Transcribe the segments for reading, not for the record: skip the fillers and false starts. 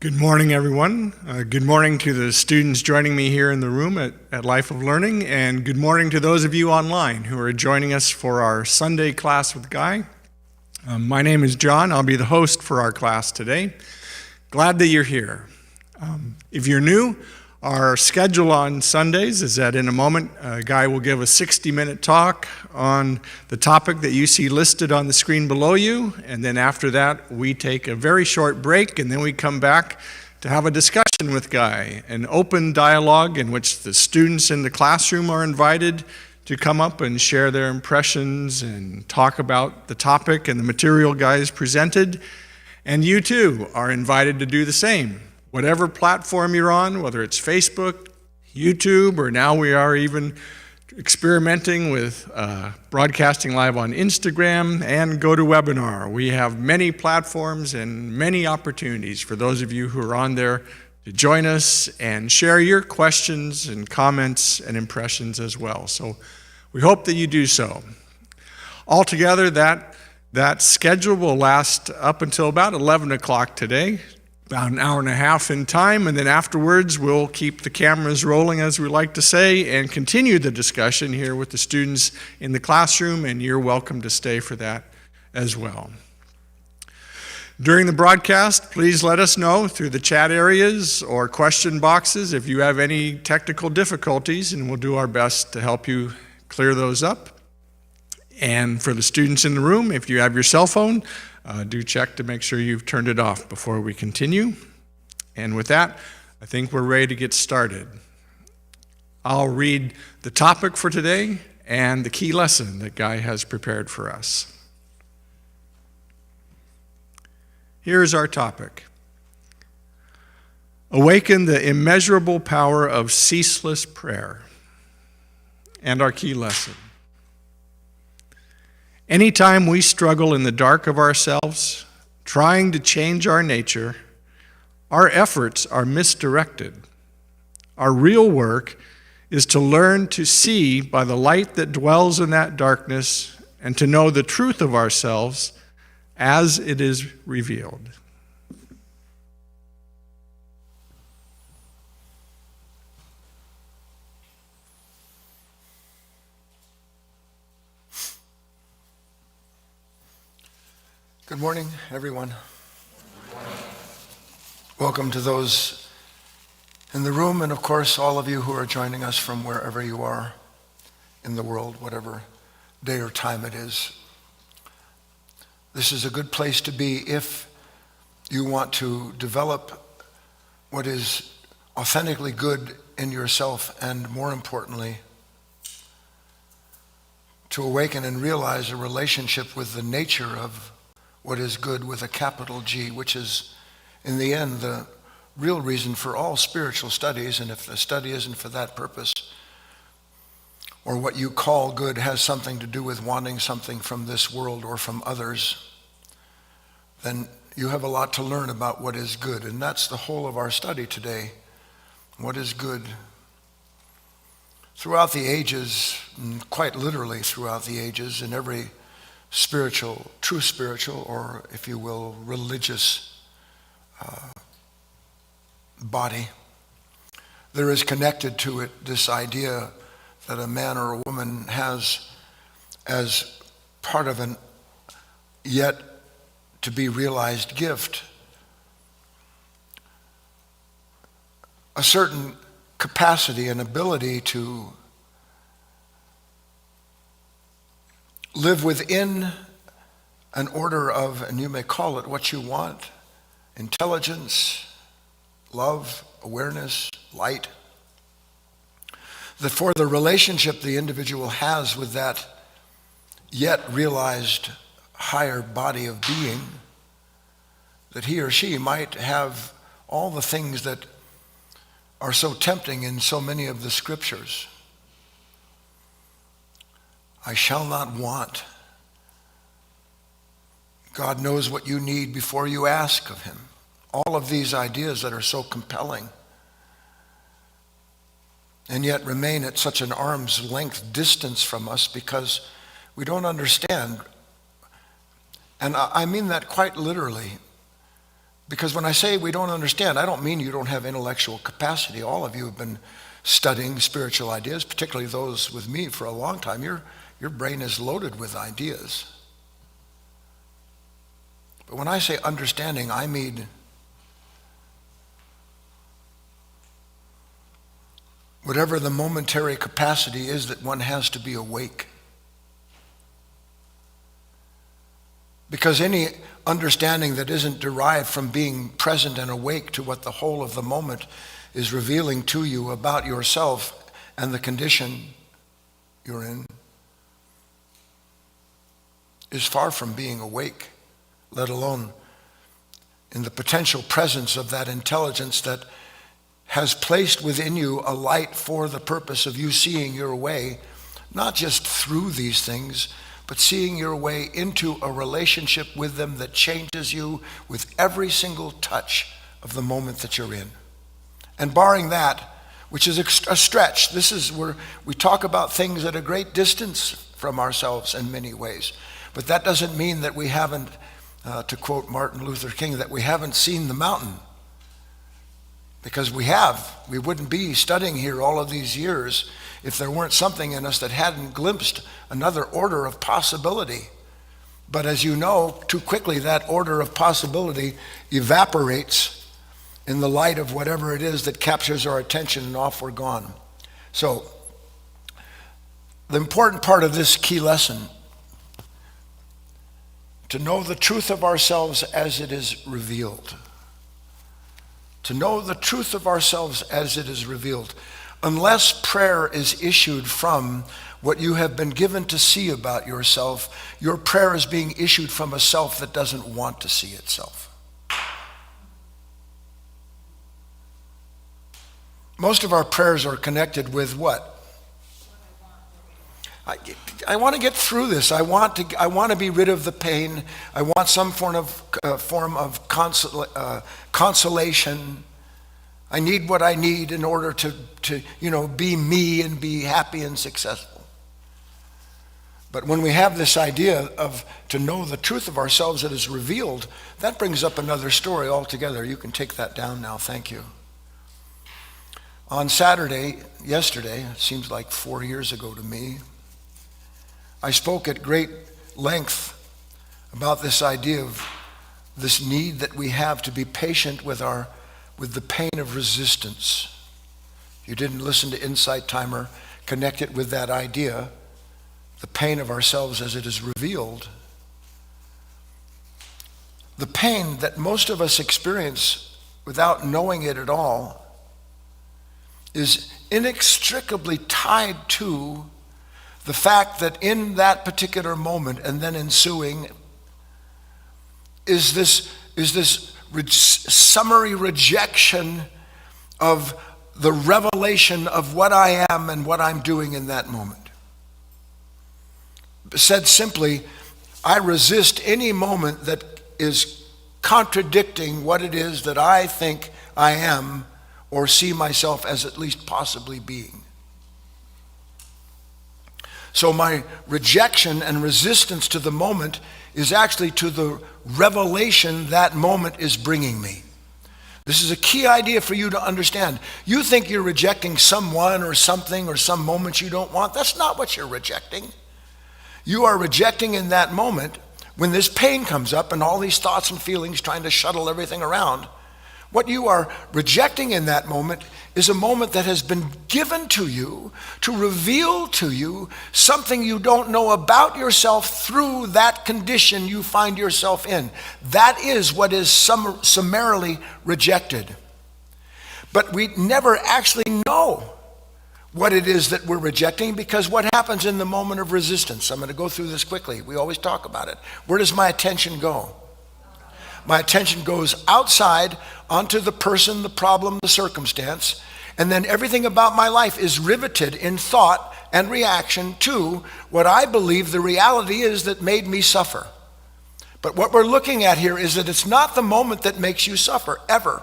Good morning, everyone. Good morning to the students joining me here in the room at Life of Learning, and good morning to those of you online who are joining us for our Sunday class with Guy. My name is John. I'll be the host for our class today. Glad that you're here. If you're new, our schedule on Sundays is that in a moment, Guy will give a 60-minute talk on the topic that you see listed on the screen below you, and then after that, we take a very short break, and then we come back to have a discussion with Guy, an open dialogue in which the students in the classroom are invited to come up and share their impressions and talk about the topic and the material Guy has presented, and you too are invited to do the same. Whatever platform you're on, whether it's Facebook, YouTube, or now we are even experimenting with broadcasting live on Instagram and GoToWebinar. We have many platforms and many opportunities for those of you who are on there to join us and share your questions and comments and impressions as well. So we hope that you do so. Altogether, that schedule will last up until about 11 o'clock today. About an hour and a half in time, and then afterwards we'll keep the cameras rolling, as we like to say, and continue the discussion here with the students in the classroom, and you're welcome to stay for that as well. During the broadcast, please let us know through the chat areas or question boxes if you have any technical difficulties, and we'll do our best to help you clear those up. And for the students in the room, if you have your cell phone, do check to make sure you've turned it off before we continue. And with that, I think we're ready to get started. I'll read the topic for today and the key lesson that Guy has prepared for us. Here's our topic: Awaken the Immeasurable Power of Ceaseless Prayer. And our key lesson: anytime we struggle in the dark of ourselves, trying to change our nature, our efforts are misdirected. Our real work is to learn to see by the light that dwells in that darkness and to know the truth of ourselves as it is revealed. Good morning, everyone. Welcome to those in the room, and of course, all of you who are joining us from wherever you are in the world, whatever day or time it is. This is a good place to be if you want to develop what is authentically good in yourself, and more importantly, to awaken and realize a relationship with the nature of what is good with a capital G, which is, in the end, the real reason for all spiritual studies. And if the study isn't for that purpose, or what you call good has something to do with wanting something from this world or from others, then you have a lot to learn about what is good. And that's the whole of our study today. What is good? Throughout the ages, and quite literally throughout the ages, in every spiritual, true spiritual, or if you will, religious body, there is connected to it this idea that a man or a woman has as part of an yet to be realized gift, a certain capacity and ability to live within an order of, and you may call it what you want, intelligence, love, awareness, light. That for the relationship the individual has with that yet realized higher body of being, that he or she might have all the things that are so tempting in so many of the scriptures. I shall not want. God knows what you need before you ask of him. All of these ideas that are so compelling and yet remain at such an arm's length distance from us because we don't understand. And I mean that quite literally. Because when I say we don't understand, I don't mean you don't have intellectual capacity. All of you have been studying spiritual ideas, particularly those with me for a long time. Your brain is loaded with ideas. But when I say understanding, I mean whatever the momentary capacity is that one has to be awake. Because any understanding that isn't derived from being present and awake to what the whole of the moment is revealing to you about yourself and the condition you're in is far from being awake, let alone in the potential presence of that intelligence that has placed within you a light for the purpose of you seeing your way, not just through these things, but seeing your way into a relationship with them that changes you with every single touch of the moment that you're in. And barring that, which is a stretch, this is where we talk about things at a great distance from ourselves in many ways. But that doesn't mean that we haven't, to quote Martin Luther King, that we haven't seen the mountain. Because we have. We wouldn't be studying here all of these years if there weren't something in us that hadn't glimpsed another order of possibility. But as you know, too quickly that order of possibility evaporates in the light of whatever it is that captures our attention, and off we're gone. So, the important part of this key lesson, to know the truth of ourselves as it is revealed. To know the truth of ourselves as it is revealed. Unless prayer is issued from what you have been given to see about yourself, your prayer is being issued from a self that doesn't want to see itself. Most of our prayers are connected with what? I want to get through this. I want to be rid of the pain. I want some form of consolation. I need what I need in order to be me and be happy and successful. But when we have this idea of to know the truth of ourselves that is revealed, that brings up another story altogether. You can take that down now. Thank you. On Saturday, yesterday, it seems like 4 years ago to me, I spoke at great length about this idea of this need that we have to be patient with the pain of resistance. You didn't listen to Insight Timer, connect it with that idea, the pain of ourselves as it is revealed. The pain that most of us experience without knowing it at all is inextricably tied to the fact that in that particular moment and then ensuing is this summary rejection of the revelation of what I am and what I'm doing in that moment. Said simply, I resist any moment that is contradicting what it is that I think I am or see myself as at least possibly being. So my rejection and resistance to the moment is actually to the revelation that moment is bringing me. This is a key idea for you to understand. You think you're rejecting someone or something or some moment you don't want. That's not what you're rejecting. You are rejecting in that moment when this pain comes up and all these thoughts and feelings trying to shuttle everything around. What you are rejecting in that moment is a moment that has been given to you to reveal to you something you don't know about yourself through that condition you find yourself in. That is what is summarily rejected. But we never actually know what it is that we're rejecting, because what happens in the moment of resistance? I'm going to go through this quickly. We always talk about it. Where does my attention go? My attention goes outside onto the person, the problem, the circumstance, and then everything about my life is riveted in thought and reaction to what I believe the reality is that made me suffer. But what we're looking at here is that it's not the moment that makes you suffer, ever.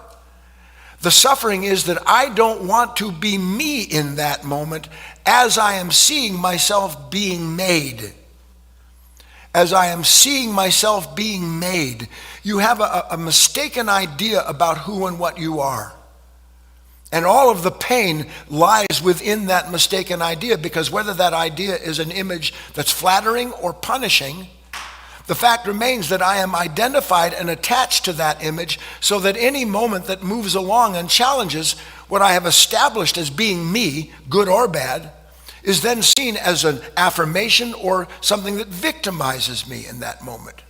The suffering is that I don't want to be me in that moment as I am seeing myself being made. as I am seeing myself being made. You have a mistaken idea about who and what you are. And all of the pain lies within that mistaken idea, because whether that idea is an image that's flattering or punishing, the fact remains that I am identified and attached to that image, so that any moment that moves along and challenges what I have established as being me, good or bad, is then seen as an affirmation or something that victimizes me in that moment.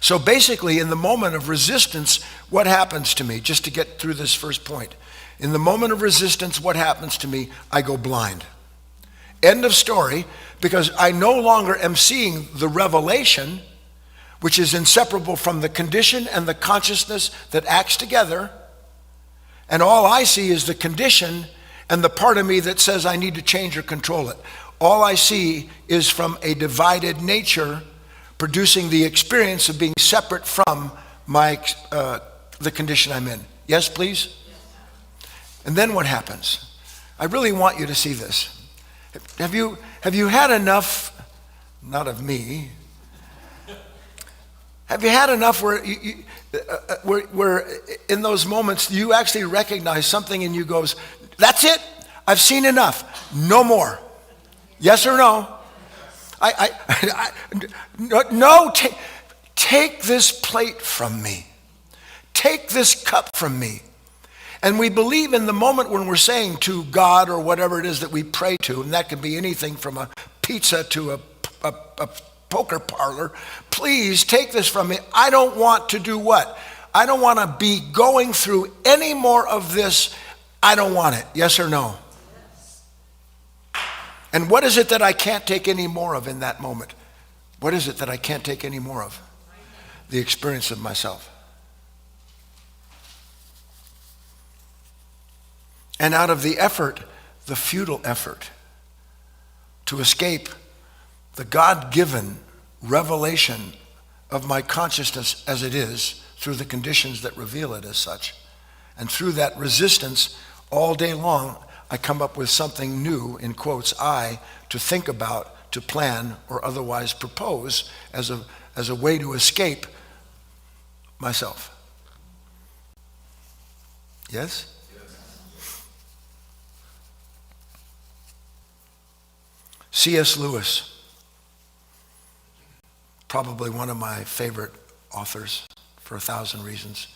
So basically, in the moment of resistance, what happens to me? Just to get through this first point. In the moment of resistance, what happens to me? I go blind. End of story, because I no longer am seeing the revelation, which is inseparable from the condition and the consciousness that acts together. And all I see is the condition and the part of me that says I need to change or control it. All I see is from a divided nature, producing the experience of being separate from the condition I'm in. Yes, please? And then what happens? I really want you to see this. Have you had enough, not of me, have you had enough where in those moments you actually recognize something and you goes, that's it, I've seen enough, no more. Yes or no? No, take this plate from me. Take this cup from me. And we believe in the moment when we're saying to God or whatever it is that we pray to, and that could be anything from a pizza to a poker parlor, please take this from me. I don't want to do what? I don't want to be going through any more of this. I don't want it. Yes or no? And what is it that I can't take any more of in that moment? What is it that I can't take any more of? The experience of myself. And out of the effort, the futile effort, to escape the God-given revelation of my consciousness as it is, through the conditions that reveal it as such, and through that resistance all day long, I come up with something new, in quotes, to think about, to plan, or otherwise propose as a way to escape myself. Yes? C.S. Lewis, probably one of my favorite authors for 1,000 reasons.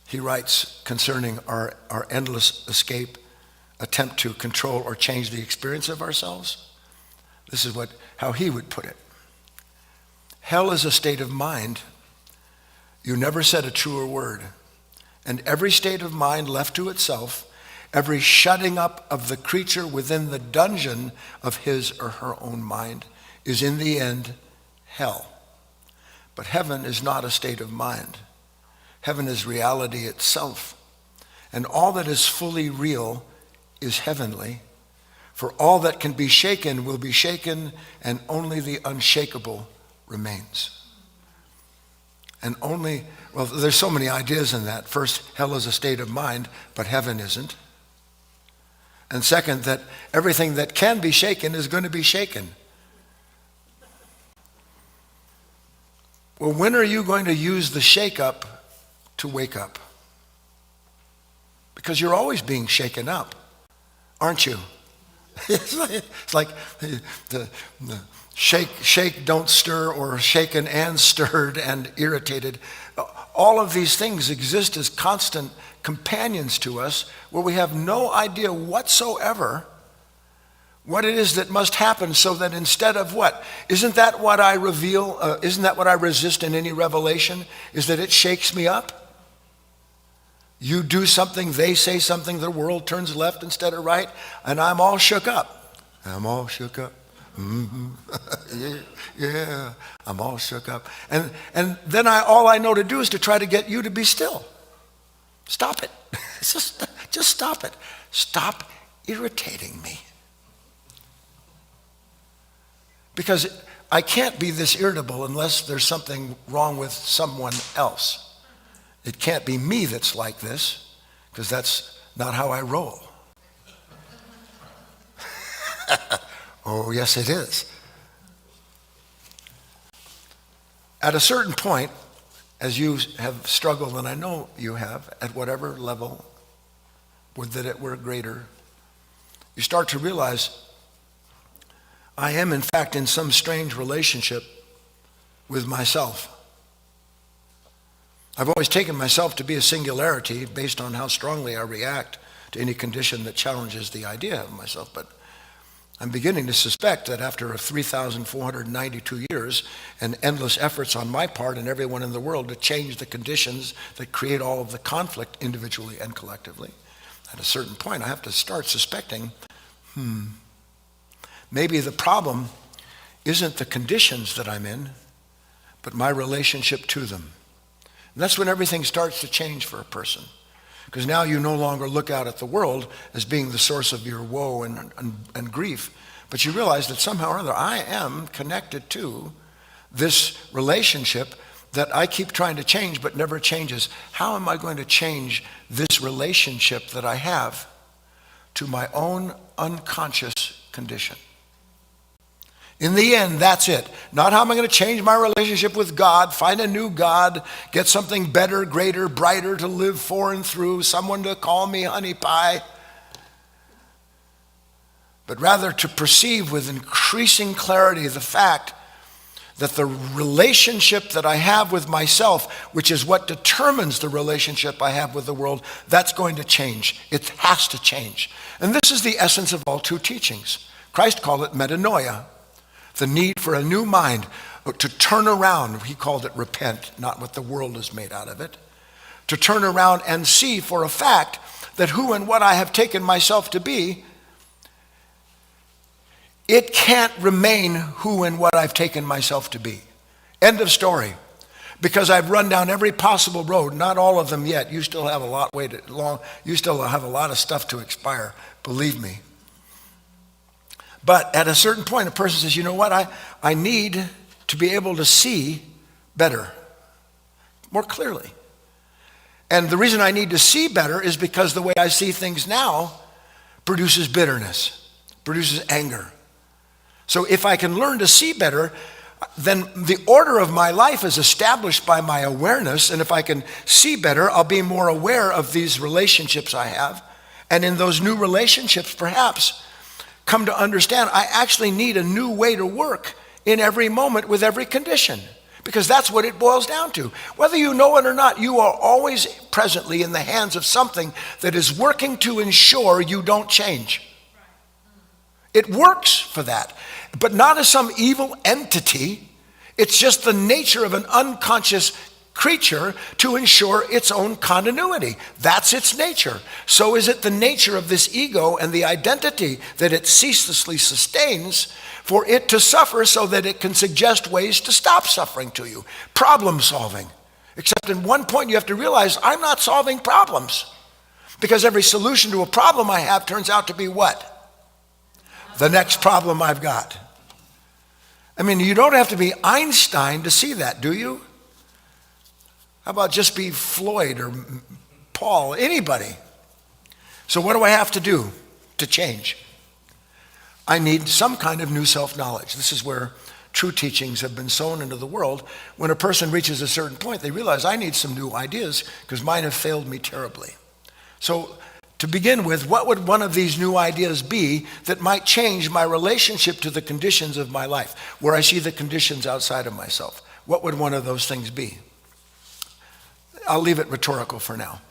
He writes concerning our endless attempt to control or change the experience of ourselves. This is how he would put it. Hell is a state of mind. You never said a truer word. And every state of mind left to itself, every shutting up of the creature within the dungeon of his or her own mind, is in the end hell. But heaven is not a state of mind. Heaven is reality itself. And all that is fully real is heavenly. For all that can be shaken will be shaken, and only the unshakable remains. And there's so many ideas in that. First, hell is a state of mind, but heaven isn't. And second, that everything that can be shaken is going to be shaken. Well, when are you going to use the shake-up to wake up? Because you're always being shaken up, aren't you? It's like the shake, don't stir, or shaken and stirred and irritated. All of these things exist as constant companions to us, where we have no idea whatsoever what it is that must happen, so that instead of what? Isn't that what I reveal? Isn't that what I resist in any revelation? Is that it shakes me up? You do something, they say something, the world turns left instead of right, and I'm all shook up. I'm all shook up. Mm-hmm. yeah, I'm all shook up. And then all I know to do is to try to get you to be still. Stop it. Just stop it. Stop irritating me. Because I can't be this irritable unless there's something wrong with someone else. It can't be me that's like this, because that's not how I roll. Oh, yes, it is. At a certain point, as you have struggled, and I know you have, at whatever level, would that it were greater, you start to realize, I am in fact in some strange relationship with myself. I've always taken myself to be a singularity based on how strongly I react to any condition that challenges the idea of myself. But I'm beginning to suspect that after 3,492 years and endless efforts on my part and everyone in the world to change the conditions that create all of the conflict individually and collectively, at a certain point I have to start suspecting, maybe the problem isn't the conditions that I'm in, but my relationship to them. And that's when everything starts to change for a person. Because now you no longer look out at the world as being the source of your woe and grief, but you realize that somehow or other I am connected to this relationship that I keep trying to change but never changes. How am I going to change this relationship that I have to my own unconscious condition? In the end, that's it. Not how am I going to change my relationship with God, find a new God, get something better, greater, brighter to live for and through, someone to call me honey pie, but rather to perceive with increasing clarity the fact that the relationship that I have with myself, which is what determines the relationship I have with the world, that's going to change. It has to change. And this is the essence of all true teachings. Christ called it metanoia. The need for a new mind, to turn around. He called it repent, not what the world has made out of it. To turn around and see for a fact that who and what I have taken myself to be, it can't remain who and what I've taken myself to be. End of story. Because I've run down every possible road, not all of them yet. You still have a lot you still have a lot of stuff to expire, believe me. But at a certain point, a person says, you know what, I need to be able to see better, more clearly. And the reason I need to see better is because the way I see things now produces bitterness, produces anger. So if I can learn to see better, then the order of my life is established by my awareness. And if I can see better, I'll be more aware of these relationships I have. And in those new relationships, perhaps, come to understand I actually need a new way to work in every moment with every condition, because that's what it boils down to. Whether you know it or not, you are always presently in the hands of something that is working to ensure you don't change. It works for that, but not as some evil entity. It's just the nature of an unconscious creature to ensure its own continuity. That's its nature. So is it the nature of this ego and the identity that it ceaselessly sustains for it to suffer so that it can suggest ways to stop suffering to you. Problem solving. Except in one point you have to realize I'm not solving problems, because every solution to a problem I have turns out to be what? The next problem I've got. I mean, you don't have to be Einstein to see that, do you? How about just be Floyd or Paul, anybody? So what do I have to do to change? I need some kind of new self-knowledge. This is where true teachings have been sown into the world. When a person reaches a certain point, they realize I need some new ideas because mine have failed me terribly. So to begin with, what would one of these new ideas be that might change my relationship to the conditions of my life, where I see the conditions outside of myself? What would one of those things be? I'll leave it rhetorical for now.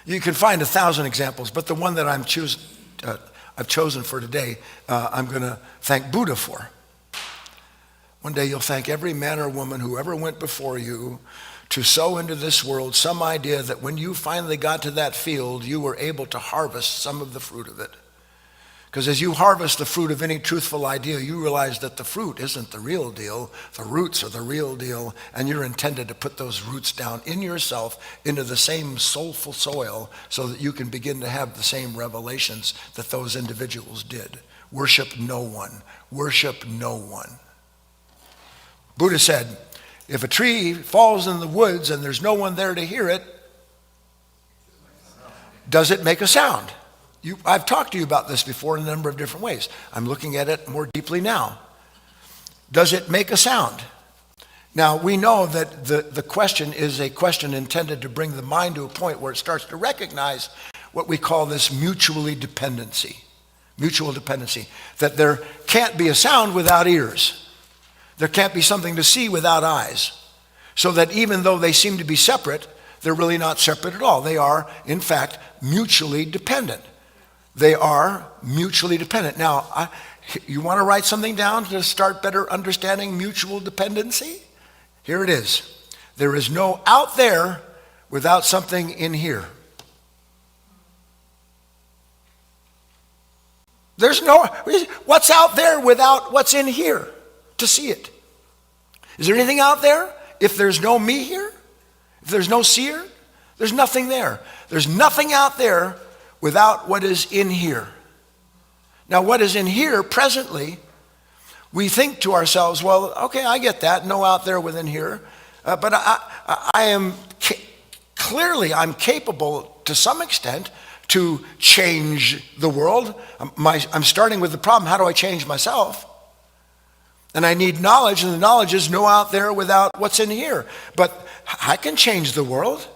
You can find 1,000 examples, but the one that I've chosen for today, I'm going to thank Buddha for. One day you'll thank every man or woman who ever went before you to sow into this world some idea that when you finally got to that field, you were able to harvest some of the fruit of it. Because as you harvest the fruit of any truthful idea, you realize that the fruit isn't the real deal, the roots are the real deal, and you're intended to put those roots down in yourself into the same soulful soil so that you can begin to have the same revelations that those individuals did. Worship no one. Worship no one. Buddha said, if a tree falls in the woods and there's no one there to hear it, does it make a sound? I've talked to you about this before in a number of different ways. I'm looking at it more deeply now. Does it make a sound? Now, we know that the question is a question intended to bring the mind to a point where it starts to recognize what we call this mutual dependency, that there can't be a sound without ears. There can't be something to see without eyes. So that even though they seem to be separate, they're really not separate at all. They are, in fact, mutually dependent. They are mutually dependent. Now, you want to write something down to start better understanding mutual dependency? Here it is. There is no out there without something in here. There's no, what's out there without what's in here to see it? Is there anything out there? If there's no me here, if there's no seer, there's nothing there. There's nothing out there without what is in here. Now, what is in here presently, we think to ourselves, well, okay, I get that, no out there within here, but I am clearly, I'm capable to some extent to change the world. I'm starting with the problem, how do I change myself? And I need knowledge, and the knowledge is no out there without what's in here. But I can change the world.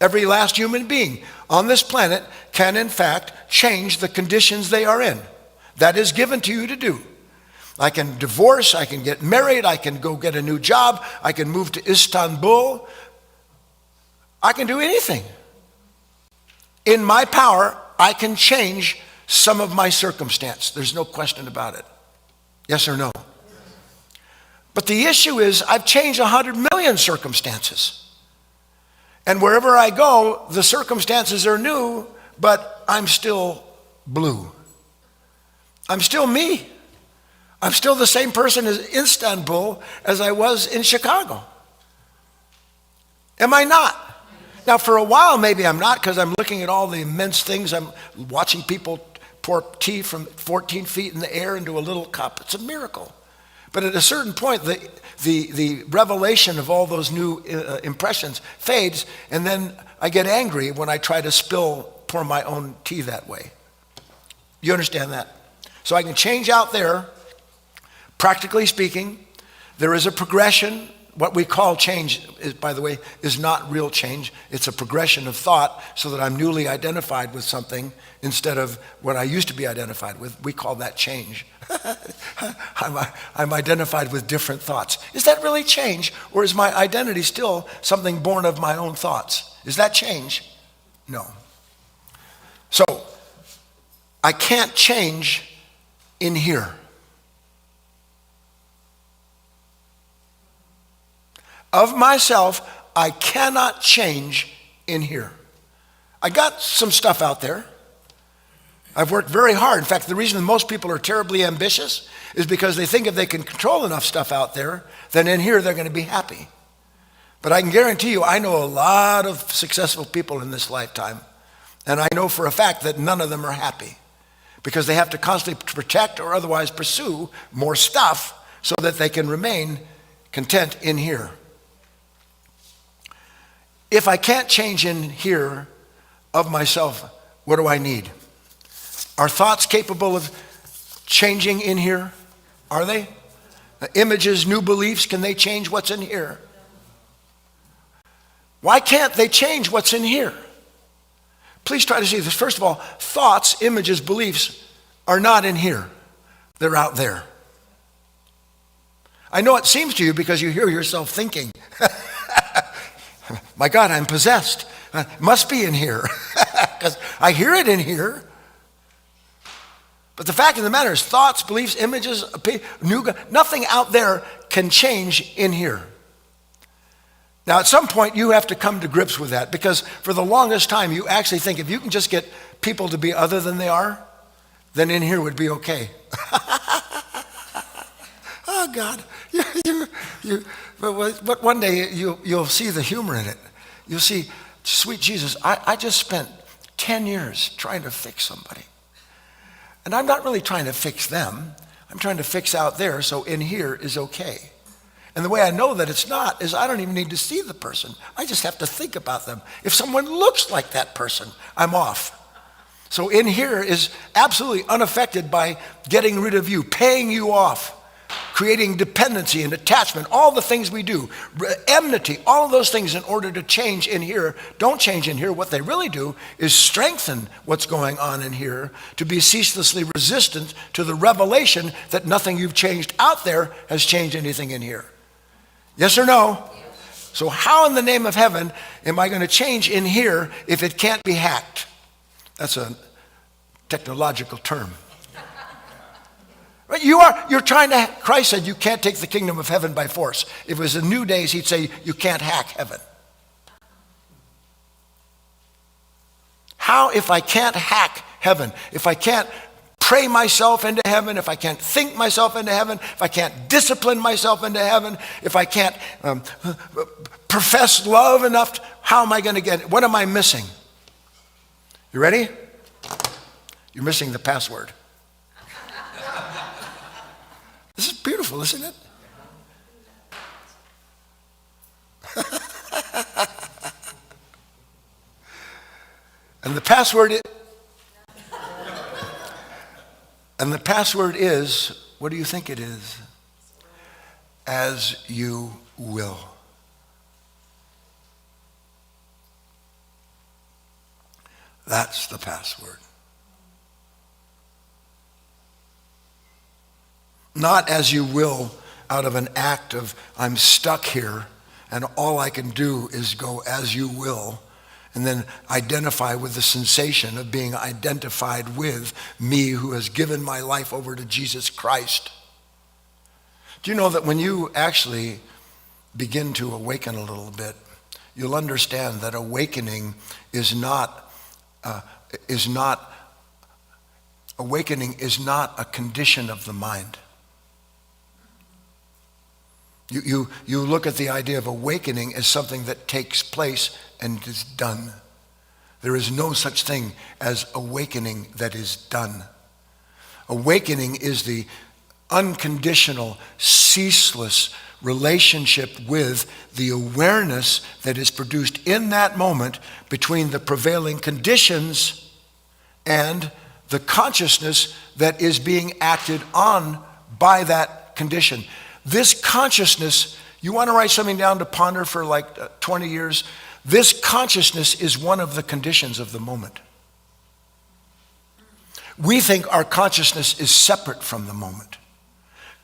Every last human being on this planet can, in fact, change the conditions they are in. That is given to you to do. I can divorce, I can get married, I can go get a new job, I can move to Istanbul. I can do anything. In my power, I can change some of my circumstance. There's no question about it. Yes or no? But the issue is I've changed 100 million circumstances. And wherever I go, the circumstances are new, but I'm still blue. I'm still me. I'm still the same person in Istanbul as I was in Chicago. Am I not? Now, for a while, maybe I'm not, because I'm looking at all the immense things. I'm watching people pour tea from 14 feet in the air into a little cup. It's a miracle. But at a certain point, the revelation of all those new impressions fades, and then I get angry when I try to pour my own tea that way. You understand that? So I can change out there. Practically speaking, there is a progression. What we call change, by the way, is not real change. It's a progression of thought so that I'm newly identified with something instead of what I used to be identified with. We call that change. I'm identified with different thoughts. Is that really change? Or is my identity still something born of my own thoughts? Is that change? No. So, I can't change in here. Of myself, I cannot change in here. I got some stuff out there. I've worked very hard. In fact, the reason that most people are terribly ambitious is because they think if they can control enough stuff out there, then in here they're going to be happy. But I can guarantee you, I know a lot of successful people in this lifetime, and I know for a fact that none of them are happy because they have to constantly protect or otherwise pursue more stuff so that they can remain content in here. If I can't change in here of myself, what do I need? Are thoughts capable of changing in here? Are they? Images, new beliefs, can they change what's in here? Why can't they change what's in here? Please try to see this. First of all, thoughts, images, beliefs are not in here. They're out there. I know it seems to you because you hear yourself thinking, my God, I'm possessed. It must be in here because I hear it in here. But the fact of the matter is thoughts, beliefs, images, nothing out there can change in here. Now, at some point, you have to come to grips with that because for the longest time, you actually think if you can just get people to be other than they are, then in here would be okay. Oh, God. But one day, you'll see the humor in it. You'll see, sweet Jesus, I just spent 10 years trying to fix somebody. And I'm not really trying to fix them. I'm trying to fix out there so in here is okay. And the way I know that it's not is I don't even need to see the person. I just have to think about them. If someone looks like that person, I'm off. So in here is absolutely unaffected by getting rid of you, paying you off. creating dependency and attachment, all the things we do, enmity, all of those things in order to change in here, don't change in here. What they really do is strengthen what's going on in here to be ceaselessly resistant to the revelation that nothing you've changed out there has changed anything in here. Yes or no? So how in the name of heaven am I going to change in here if it can't be hacked? That's a technological term. But you're trying to, Christ said you can't take the kingdom of heaven by force. If it was the new days, he'd say you can't hack heaven. How if I can't hack heaven? If I can't pray myself into heaven, if I can't think myself into heaven, if I can't discipline myself into heaven, if I can't profess love enough, how am I going to get it? What am I missing? You ready? You're missing the password. This is beautiful, isn't it? And the password is, what do you think it is? As you will. That's the password. Not as you will out of an act of I'm stuck here and all I can do is go as you will and then identify with the sensation of being identified with me who has given my life over to Jesus Christ. Do you know that when you actually begin to awaken a little bit, you'll understand that awakening is not a condition of the mind. You look at the idea of awakening as something that takes place and is done. There is no such thing as awakening that is done. Awakening is the unconditional, ceaseless relationship with the awareness that is produced in that moment between the prevailing conditions and the consciousness that is being acted on by that condition. This consciousness, you want to write something down to ponder for like 20 years? This consciousness is one of the conditions of the moment. We think our consciousness is separate from the moment.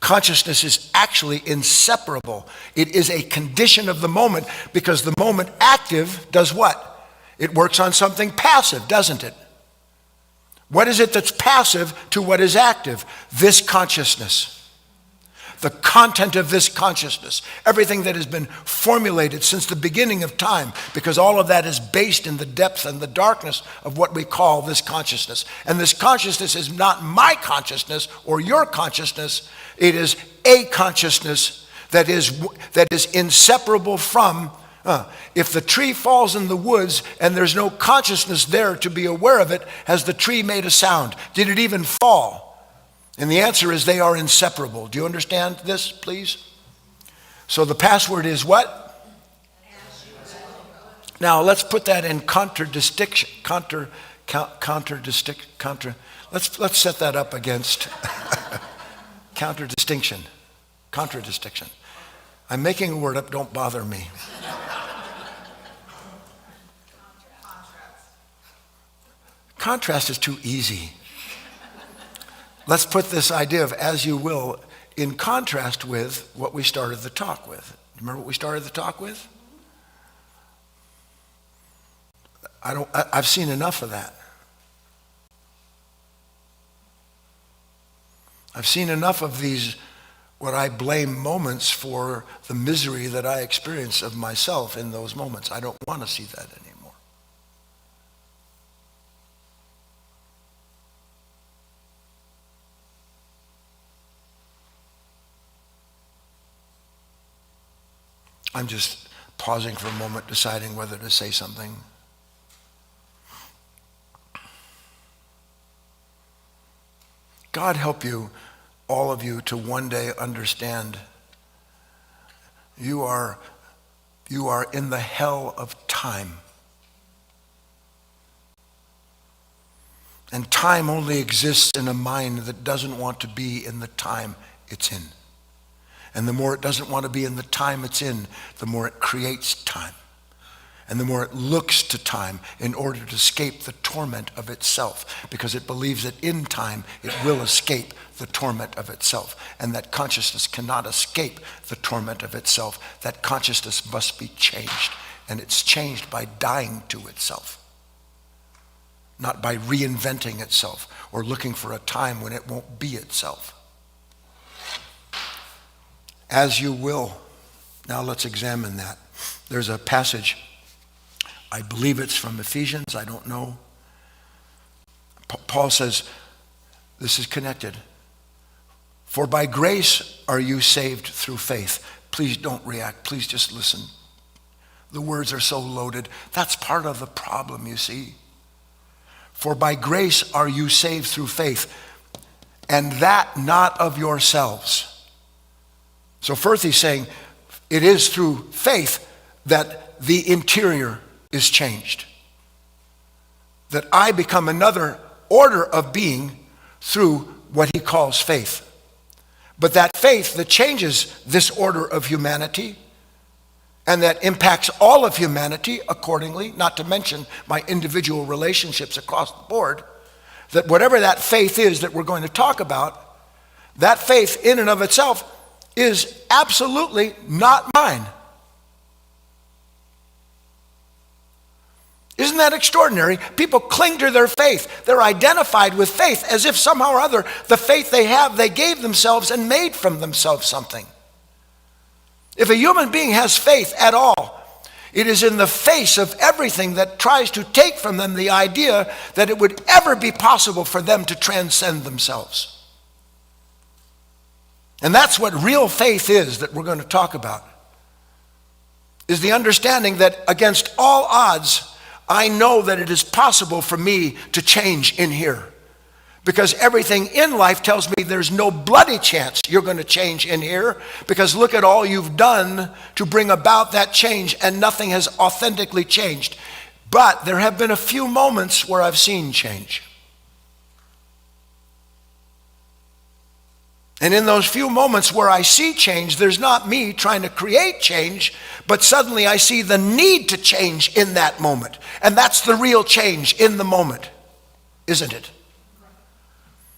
Consciousness is actually inseparable. It is a condition of the moment because the moment active does what? It works on something passive, doesn't it? What is it that's passive to what is active? This consciousness. The content of this consciousness, everything that has been formulated since the beginning of time, because all of that is based in the depth and the darkness of what we call this consciousness. And this consciousness is not my consciousness or your consciousness. It is a consciousness that is inseparable from, if the tree falls in the woods and there's no consciousness there to be aware of it, has the tree made a sound? Did it even fall? And the answer is they are inseparable. Do you understand this, please? So the password is what? Now let's put that in let's set that up against contradistinction. I'm making a word up, don't bother me. Contrast is too easy. Let's put this idea of as you will in contrast with what we started the talk with. Remember what we started the talk with? I've seen enough of that. I've seen enough of these, what I blame moments for the misery that I experience of myself in those moments. I don't want to see that anymore. I'm just pausing for a moment, deciding whether to say something. God help you, all of you, to one day understand you are in the hell of time. And time only exists in a mind that doesn't want to be in the time it's in. And the more it doesn't want to be in the time it's in, the more it creates time. And the more it looks to time in order to escape the torment of itself, because it believes that in time it will escape the torment of itself. And that consciousness cannot escape the torment of itself. That consciousness must be changed. And it's changed by dying to itself, not by reinventing itself or looking for a time when it won't be itself. As you will. Now let's examine that. There's a passage, I believe it's from Ephesians, I don't know. Paul says, this is connected. For by grace are you saved through faith. Please don't react, please just listen. The words are so loaded. That's part of the problem, you see. For by grace are you saved through faith, and that not of yourselves. So first he's saying, it is through faith that the interior is changed. That I become another order of being through what he calls faith. But that faith that changes this order of humanity and that impacts all of humanity accordingly, not to mention my individual relationships across the board, that whatever that faith is that we're going to talk about, that faith in and of itself is absolutely not mine. Isn't that extraordinary? People cling to their faith. They're identified with faith as if somehow or other the faith they have, they gave themselves and made from themselves something. If a human being has faith at all, it is in the face of everything that tries to take from them the idea that it would ever be possible for them to transcend themselves. And that's what real faith is that we're going to talk about, is the understanding that against all odds, I know that it is possible for me to change in here. Because everything in life tells me there's no bloody chance you're going to change in here, because look at all you've done to bring about that change and nothing has authentically changed. But there have been a few moments where I've seen change. And in those few moments where I see change, there's not me trying to create change, but suddenly I see the need to change in that moment. And that's the real change in the moment, isn't it?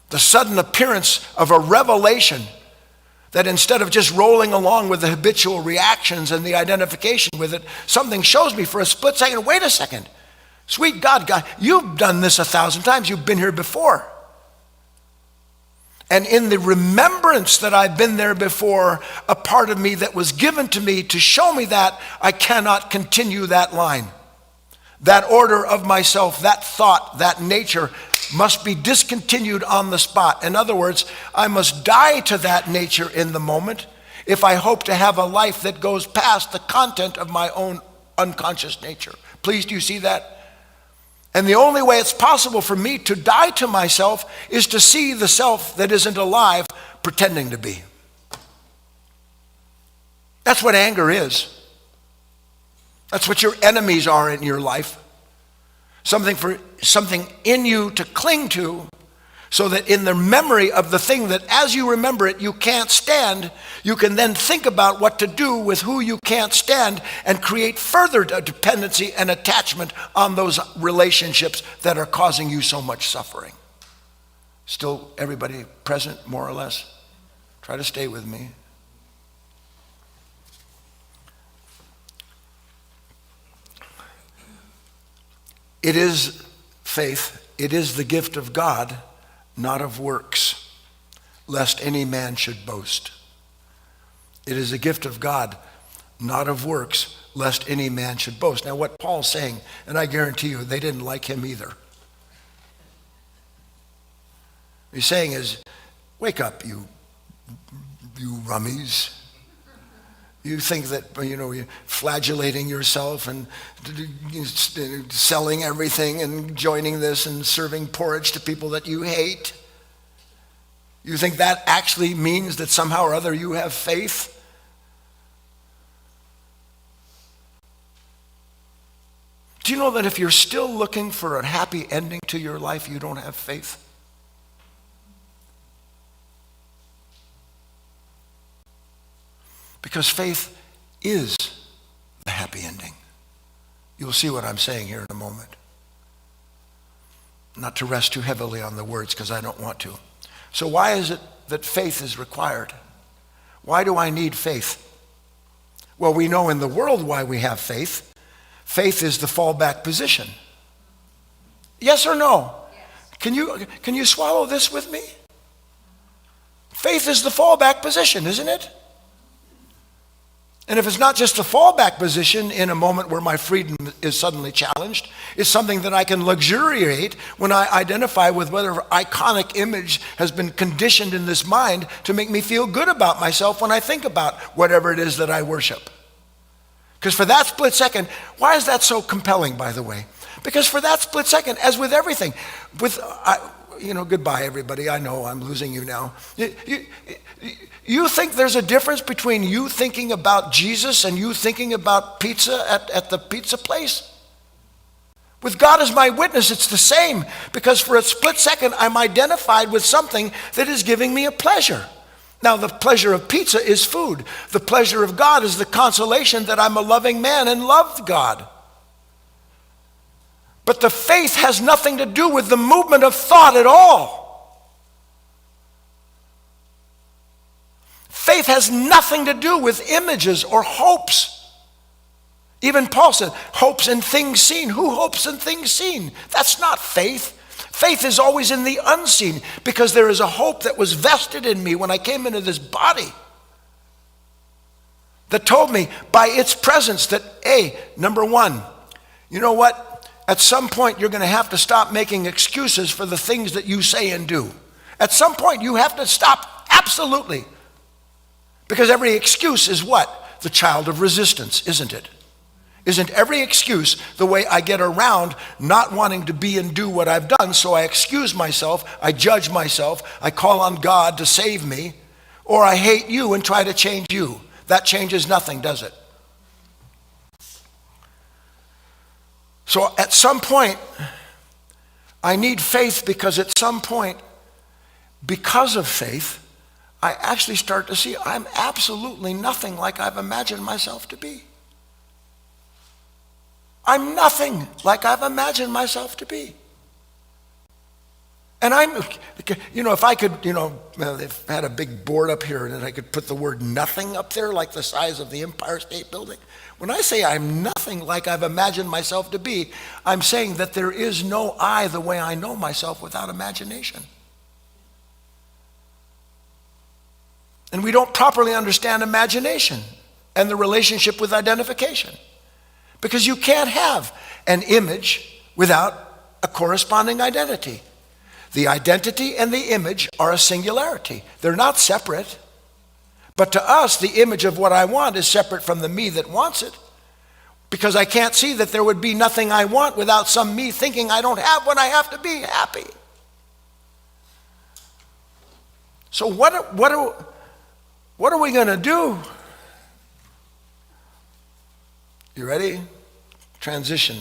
The sudden appearance of a revelation that instead of just rolling along with the habitual reactions and the identification with it, something shows me for a split second, wait a second, sweet God, you've done this 1,000 times, you've been here before. And in the remembrance that I've been there before, a part of me that was given to me to show me that, I cannot continue that line. That order of myself, that thought, that nature must be discontinued on the spot. In other words, I must die to that nature in the moment if I hope to have a life that goes past the content of my own unconscious nature. Please, do you see that? And the only way it's possible for me to die to myself is to see the self that isn't alive pretending to be. That's what anger is. That's what your enemies are in your life. Something in you to cling to, so that in the memory of the thing that as you remember it you can't stand, you can then think about what to do with who you can't stand and create further dependency and attachment on those relationships that are causing you so much suffering. Still everybody present, more or less? Try to stay with me. It is faith, it is the gift of God, not of works, lest any man should boast. It is a gift of God, not of works, lest any man should boast. Now what Paul's saying, and I guarantee you they didn't like him either. What he's saying is, wake up, you rummies. You think that, you're flagellating yourself and selling everything and joining this and serving porridge to people that you hate. You think that actually means that somehow or other you have faith? Do you know that if you're still looking for a happy ending to your life, you don't have faith? Because faith is the happy ending. You'll see what I'm saying here in a moment. Not to rest too heavily on the words because I don't want to. So why is it that faith is required? Why do I need faith? Well, we know in the world why we have faith. Faith is the fallback position. Yes or no? Yes. Can you swallow this with me? Faith is the fallback position, isn't it? And if it's not just a fallback position in a moment where my freedom is suddenly challenged, it's something that I can luxuriate when I identify with whatever iconic image has been conditioned in this mind to make me feel good about myself when I think about whatever it is that I worship. Because for that split second, why is that so compelling, by the way? Because for that split second, as with everything, goodbye everybody, I know I'm losing you now. You think there's a difference between you thinking about Jesus and you thinking about pizza at the pizza place? With God as my witness, it's the same, because for a split second, I'm identified with something that is giving me a pleasure. Now, the pleasure of pizza is food. The pleasure of God is the consolation that I'm a loving man and love God. But the faith has nothing to do with the movement of thought at all. Faith has nothing to do with images or hopes. Even Paul said, hopes in things seen. Who hopes in things seen? That's not faith. Faith is always in the unseen, because there is a hope that was vested in me when I came into this body that told me by its presence that, number one, you know what? At some point you're going to have to stop making excuses for the things that you say and do. At some point you have to stop, absolutely. Because every excuse is what? The child of resistance, isn't it? Isn't every excuse the way I get around not wanting to be and do what I've done, so I excuse myself, I judge myself, I call on God to save me, or I hate you and try to change you? That changes nothing, does it? So at some point, I need faith, because at some point, because of faith, I actually start to see I'm absolutely nothing like I've imagined myself to be. I'm nothing like I've imagined myself to be. And if I could, if I had a big board up here and I could put the word nothing up there like the size of the Empire State Building. When I say I'm nothing like I've imagined myself to be, I'm saying that there is no I the way I know myself without imagination. And we don't properly understand imagination and the relationship with identification. Because you can't have an image without a corresponding identity. The identity and the image are a singularity. They're not separate. But to us, the image of what I want is separate from the me that wants it. Because I can't see that there would be nothing I want without some me thinking I don't have what I have to be happy. So what are we going to do? You ready? Transition.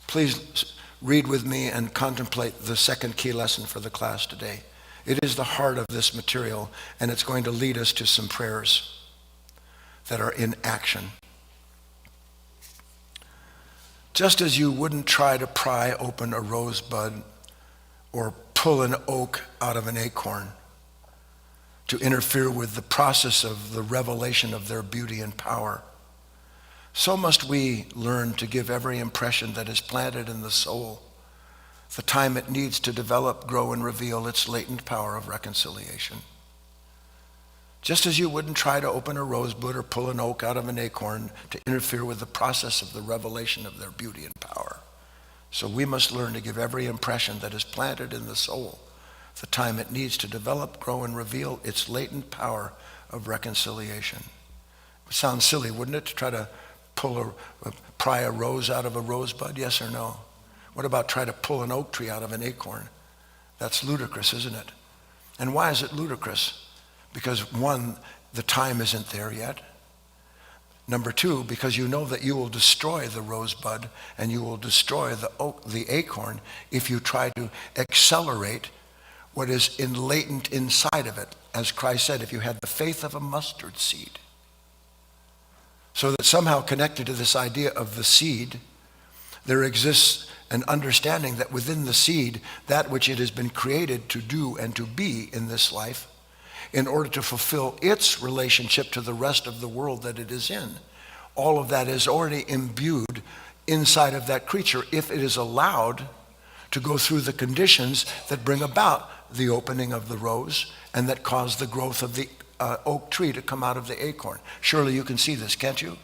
Please read with me and contemplate the second key lesson for the class today. It is the heart of this material, and it's going to lead us to some prayers that are in action. Just as you wouldn't try to pry open a rosebud or pull an oak out of an acorn to interfere with the process of the revelation of their beauty and power, so must we learn to give every impression that is planted in the soul the time it needs to develop, grow, and reveal its latent power of reconciliation. Just as you wouldn't try to open a rosebud or pull an oak out of an acorn to interfere with the process of the revelation of their beauty and power, so we must learn to give every impression that is planted in the soul the time it needs to develop, grow, and reveal its latent power of reconciliation. It would sound silly, wouldn't it, to try to pry a rose out of a rosebud, yes or no? What about try to pull an oak tree out of an acorn? That's ludicrous, isn't it? And why is it ludicrous? Because one, the time isn't there yet. Number two, because you know that you will destroy the rosebud and you will destroy the acorn if you try to accelerate what is latent inside of it. As Christ said, if you had the faith of a mustard seed. So that somehow connected to this idea of the seed, there exists an understanding that within the seed, that which it has been created to do and to be in this life, in order to fulfill its relationship to the rest of the world that it is in. All of that is already imbued inside of that creature if it is allowed to go through the conditions that bring about the opening of the rose and that cause the growth of the oak tree to come out of the acorn. Surely you can see this, can't you?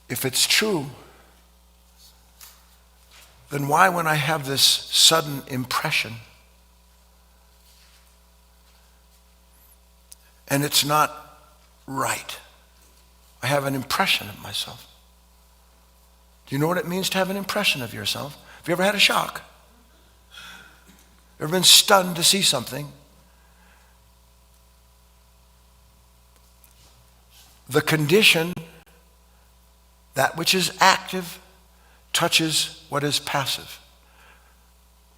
If it's true, then why, when I have this sudden impression and it's not right, I have an impression of myself. Do you know what it means to have an impression of yourself? Have you ever had a shock? Ever been stunned to see something? The condition, that which is active, touches what is passive.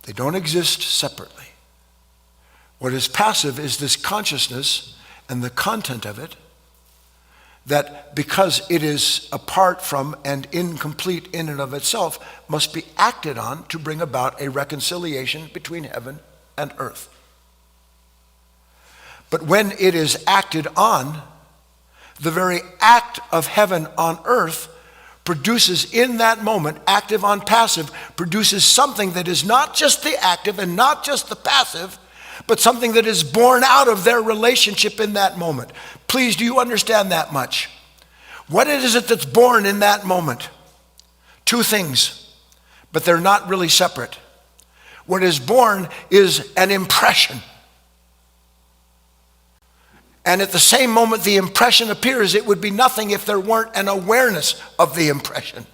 They don't exist separately. What is passive is this consciousness and the content of it, that because it is apart from and incomplete in and of itself, must be acted on to bring about a reconciliation between heaven and earth. But when it is acted on, the very act of heaven on earth produces in that moment, active on passive, produces something that is not just the active and not just the passive, but something that is born out of their relationship in that moment. Please, do you understand that much? What is it that's born in that moment? Two things, but they're not really separate. What is born is an impression. And at the same moment the impression appears, it would be nothing if there weren't an awareness of the impression.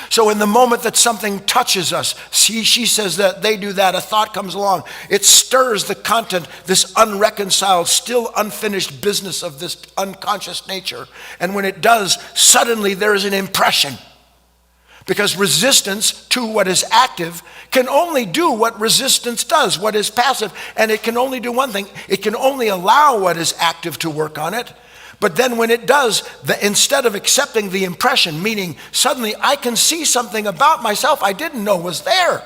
So in the moment that something touches us, she says that, they do that, a thought comes along, it stirs the content, this unreconciled, still unfinished business of this unconscious nature. And when it does, suddenly there is an impression. Because resistance to what is active can only do what resistance does, what is passive. And it can only do one thing. It can only allow what is active to work on it. But then when it does, instead of accepting the impression, meaning suddenly I can see something about myself I didn't know was there.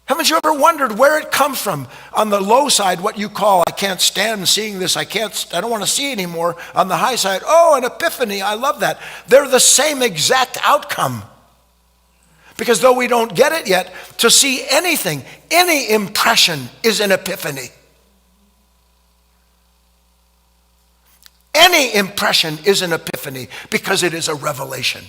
Haven't you ever wondered where it comes from? On the low side, what you call, I can't stand seeing this, I don't want to see anymore. On the high side, oh, an epiphany, I love that. They're the same exact outcome. Because though we don't get it yet, to see anything, any impression is an epiphany. Any impression is an epiphany because it is a revelation.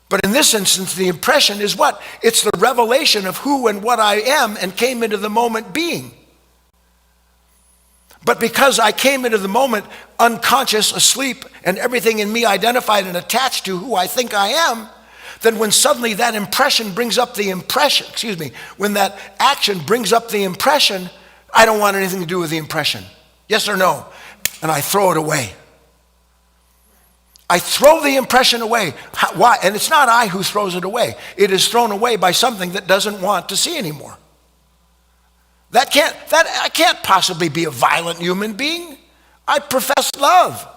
But in this instance, the impression is what? It's the revelation of who and what I am and came into the moment being. But because I came into the moment unconscious, asleep, and everything in me identified and attached to who I think I am, then when suddenly that impression brings up the impression, when that action brings up the impression, I don't want anything to do with the impression. Yes or no? And I throw it away. I throw the impression away. Why? And it's not I who throws it away. It is thrown away by something that doesn't want to see anymore. I can't possibly be a violent human being. I profess love.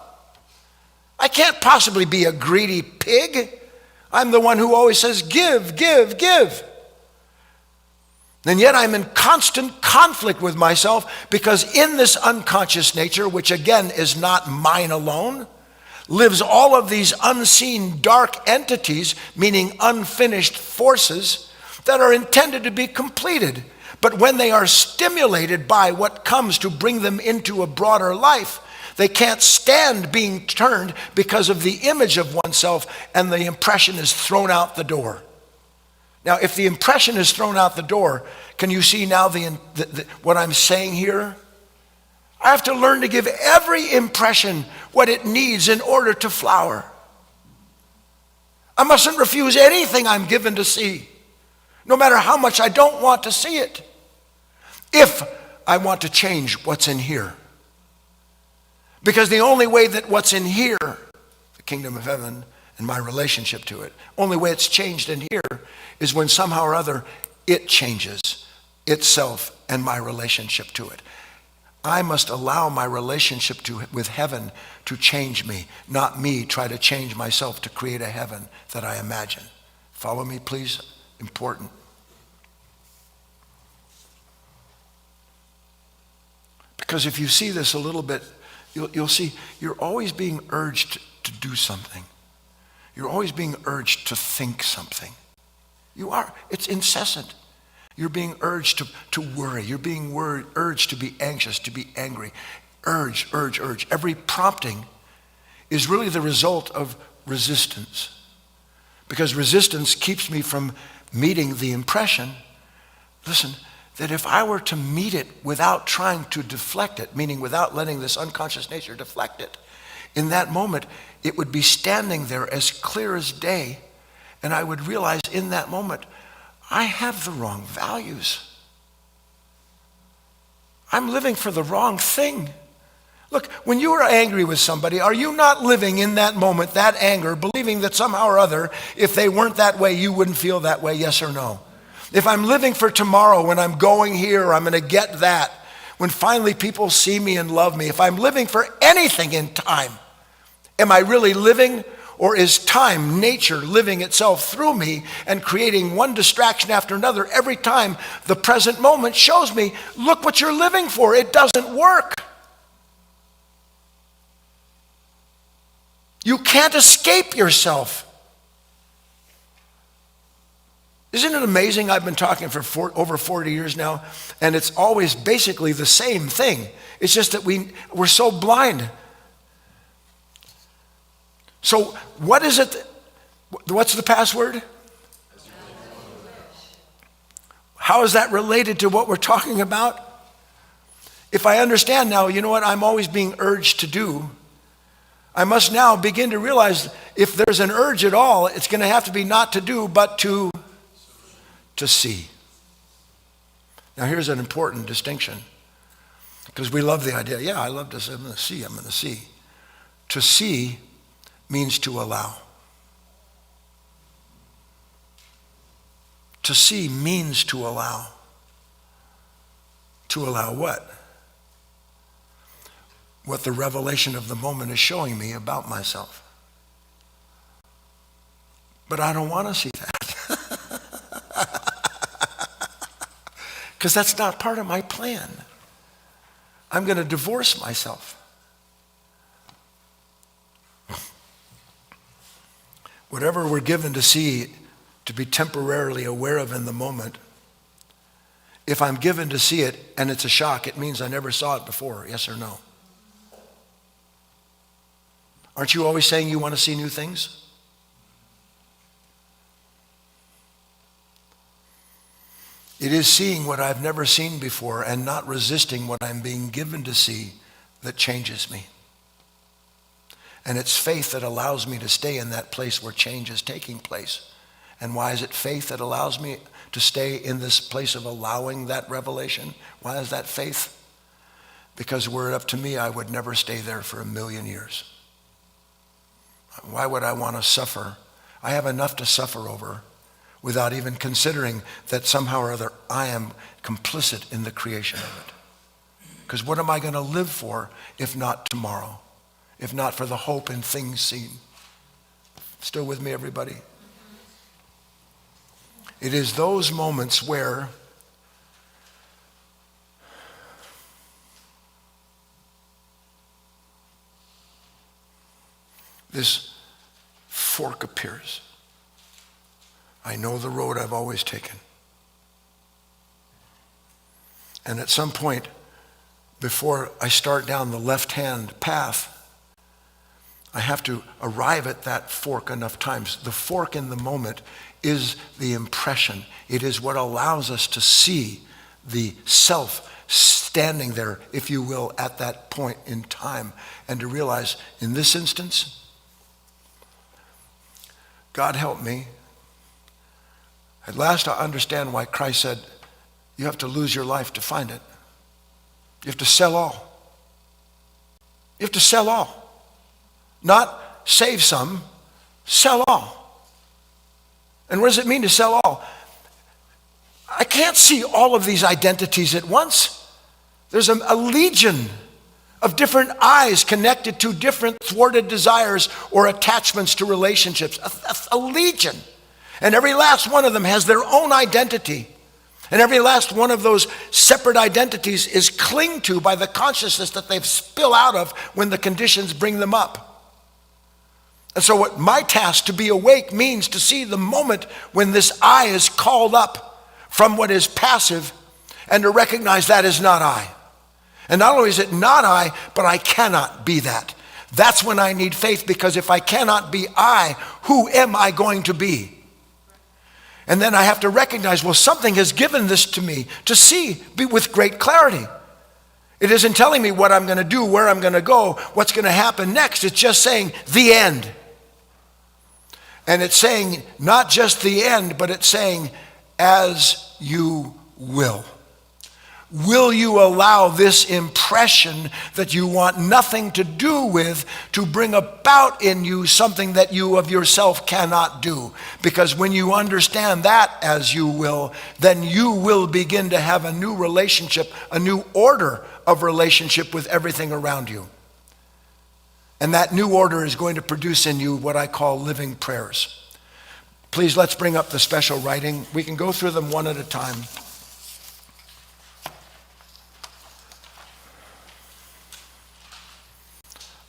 I can't possibly be a greedy pig. I'm the one who always says, give, give, give. And yet I'm in constant conflict with myself because in this unconscious nature, which again is not mine alone, lives all of these unseen dark entities, meaning unfinished forces that are intended to be completed. But when they are stimulated by what comes to bring them into a broader life, they can't stand being turned because of the image of oneself, and the impression is thrown out the door. Now, if the impression is thrown out the door, can you see now what I'm saying here? I have to learn to give every impression what it needs in order to flower. I mustn't refuse anything I'm given to see, no matter how much I don't want to see it, if I want to change what's in here. Because the only way that what's in here, the kingdom of heaven, and my relationship to it. Only way it's changed in here is when somehow or other it changes itself and my relationship to it. I must allow my relationship with heaven to change me, not me try to change myself to create a heaven that I imagine. Follow me, please? Important. Because if you see this a little bit, you'll see you're always being urged to do something. You're always being urged to think something. You are. It's incessant. You're being urged to worry. You're being urged to be anxious, to be angry. Urge. Every prompting is really the result of resistance. Because resistance keeps me from meeting the impression, listen, that if I were to meet it without trying to deflect it, meaning without letting this unconscious nature deflect it, in that moment, it would be standing there as clear as day, and I would realize in that moment, I have the wrong values. I'm living for the wrong thing. Look, when you are angry with somebody, are you not living in that moment, that anger, believing that somehow or other, if they weren't that way, you wouldn't feel that way, yes or no? If I'm living for tomorrow, when I'm going here, I'm going to get that, when finally people see me and love me, if I'm living for anything in time, am I really living, or is time, nature, living itself through me and creating one distraction after another every time the present moment shows me, look what you're living for, it doesn't work. You can't escape yourself. Isn't it amazing? I've been talking for over 40 years now, and it's always basically the same thing. It's just that we're so blind. So what is it? What's the password? How is that related to what we're talking about? If I understand now, you know what I'm always being urged to do, I must now begin to realize if there's an urge at all, it's going to have to be not to do, but to see. Now here's an important distinction, because we love the idea, yeah, I love to say, I'm going to see. To see means to allow. To see means to allow. To allow what? What the revelation of the moment is showing me about myself. But I don't want to see that. Because that's not part of my plan. I'm going to divorce myself. Whatever we're given to see, to be temporarily aware of in the moment, if I'm given to see it and it's a shock, it means I never saw it before, yes or no? Aren't you always saying you want to see new things? It is seeing what I've never seen before and not resisting what I'm being given to see that changes me. And it's faith that allows me to stay in that place where change is taking place. And why is it faith that allows me to stay in this place of allowing that revelation? Why is that faith? Because were it up to me, I would never stay there for 1,000,000 years. Why would I want to suffer? I have enough to suffer over without even considering that somehow or other I am complicit in the creation of it. Because what am I going to live for if not tomorrow? If not for the hope in things seen? Still with me, everybody? It is those moments where this fork appears. I know the road I've always taken. And at some point, before I start down the left-hand path, I have to arrive at that fork enough times. The fork in the moment is the impression. It is what allows us to see the self standing there, if you will, at that point in time, and to realize, in this instance, God help me. At last I understand why Christ said, you have to lose your life to find it. You have to sell all. You have to sell all. Not save some Sell all. And what does it mean to sell all? I can't see all of these identities at once. There's a legion of different eyes connected to different thwarted desires or attachments to relationships. A legion. And every last one of them has their own identity. And every last one of those separate identities is clinged to by the consciousness that they've spill out of when the conditions bring them up. And so what my task to be awake means to see the moment when this I is called up from what is passive and to recognize that is not I. And not only is it not I, but I cannot be that. That's when I need faith, because if I cannot be I, who am I going to be? And then I have to recognize, well, something has given this to me to see with great clarity. It isn't telling me what I'm going to do, where I'm going to go, what's going to happen next. It's just saying the end. And it's saying not just the end, but it's saying as you will. Will you allow this impression that you want nothing to do with to bring about in you something that you of yourself cannot do? Because when you understand that as you will, then you will begin to have a new relationship, a new order of relationship with everything around you. And that new order is going to produce in you what I call living prayers. Please, let's bring up the special writing. We can go through them one at a time.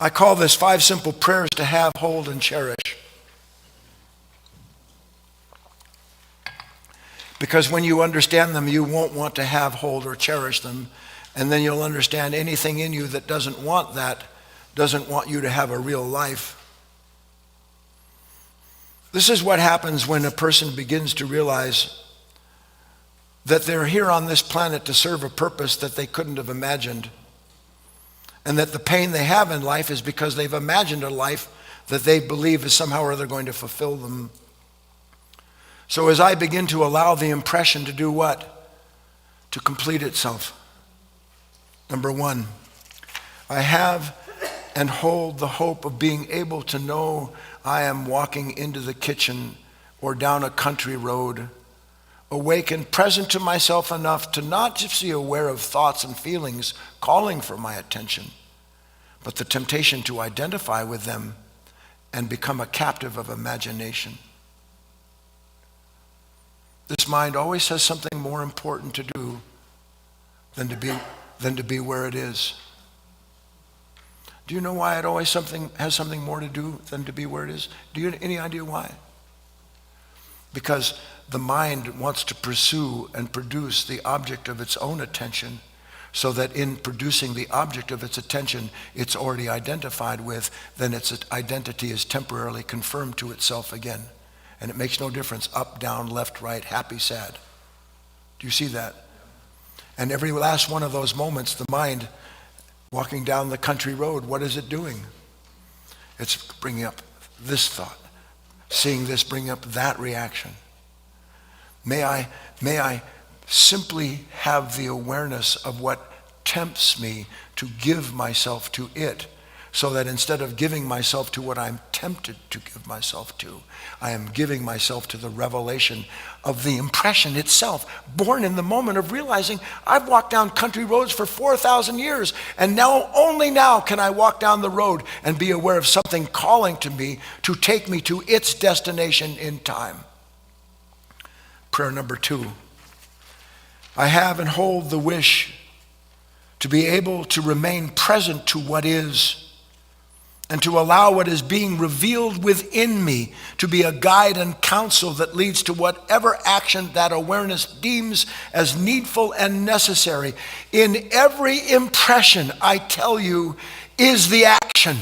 I call this 5 simple prayers to have, hold, and cherish. Because when you understand them, you won't want to have, hold, or cherish them. And then you'll understand anything in you that doesn't want that, doesn't want you to have a real life. This is what happens when a person begins to realize that they're here on this planet to serve a purpose that they couldn't have imagined. And that the pain they have in life is because they've imagined a life that they believe is somehow or other going to fulfill them. So as I begin to allow the impression to do what? To complete itself. Number 1, I have and hold the hope of being able to know I am walking into the kitchen or down a country road, awake and present to myself enough to not just be aware of thoughts and feelings calling for my attention, but the temptation to identify with them and become a captive of imagination. This mind always has something more important to do than to be where it is. Do you know why it always has something more to do than to be where it is? Do you have any idea why? Because the mind wants to pursue and produce the object of its own attention, so that in producing the object of its attention it's already identified with, then its identity is temporarily confirmed to itself again. And it makes no difference, up, down, left, right, happy, sad. Do you see that? And every last one of those moments, the mind walking down the country road, what is it doing? It's bringing up this thought, seeing this bring up that reaction. May I simply have the awareness of what tempts me to give myself to it, so that instead of giving myself to what I'm tempted to give myself to, I am giving myself to the revelation of the impression itself, born in the moment of realizing I've walked down country roads for 4,000 years, and now, only now, can I walk down the road and be aware of something calling to me to take me to its destination in time. Prayer number 2. I have and hold the wish to be able to remain present to what is, and to allow what is being revealed within me to be a guide and counsel that leads to whatever action that awareness deems as needful and necessary. In every impression, I tell you, is the action.